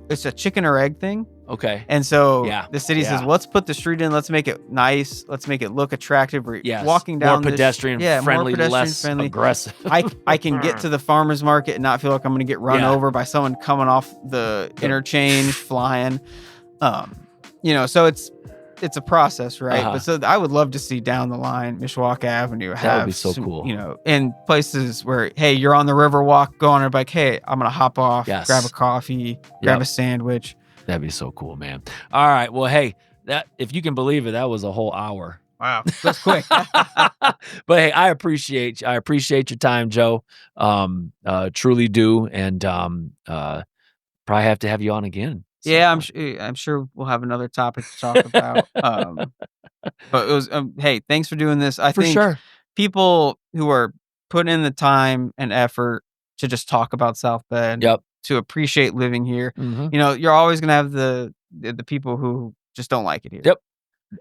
it's a chicken or egg thing. Okay. And so the city says, let's put the street in. Let's make it nice. Let's make it look attractive. We're walking down more pedestrian friendly, less aggressive. I can get to the farmer's market and not feel like I'm going to get run over by someone coming off the interchange flying. So it's a process, right? But so I would love to see down the line Mishawaka Avenue have that would be so cool. In places where, hey, you're on the river walk, go on your bike. Hey, I'm gonna hop off, grab a coffee, grab a sandwich. That'd be so cool, man. All right, well, hey, that if you can believe it, that was a whole hour. Wow, that's quick. But hey, I appreciate your time, Joe. Truly do, and probably have to have you on again. Yeah, I'm sure we'll have another topic to talk about. But it was hey, thanks for doing this. I think people who are putting in the time and effort to just talk about South Bend, to appreciate living here. You're always gonna have the people who just don't like it here. Yep,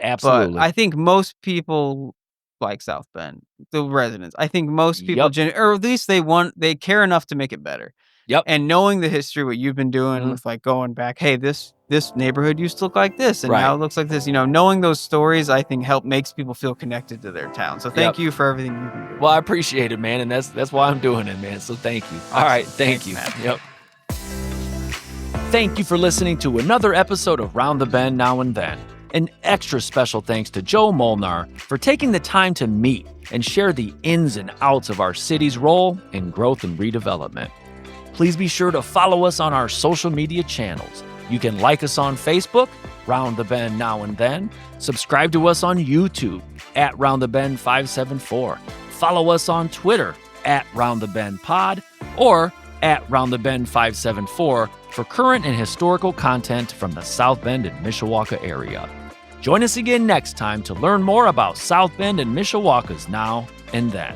absolutely. But I think most people like South Bend, the residents. I think most people, or at least they care enough to make it better. Yep. And knowing the history, what you've been doing with going back, hey, this neighborhood used to look like this, and now it looks like this. Knowing those stories, I think makes people feel connected to their town. So thank you for everything you've been doing. Well, I appreciate it, man, and that's why I'm doing it, man. So thank you. All right, thank you. Matt. Yep. Thank you for listening to another episode of Round the Bend Now and Then. An extra special thanks to Joe Molnar for taking the time to meet and share the ins and outs of our city's role in growth and redevelopment. Please be sure to follow us on our social media channels. You can like us on Facebook, Round the Bend Now and Then. Subscribe to us on YouTube at Round the Bend 574. Follow us on Twitter at Round the Bend Pod or at Round the Bend 574 for current and historical content from the South Bend and Mishawaka area. Join us again next time to learn more about South Bend and Mishawaka's now and then.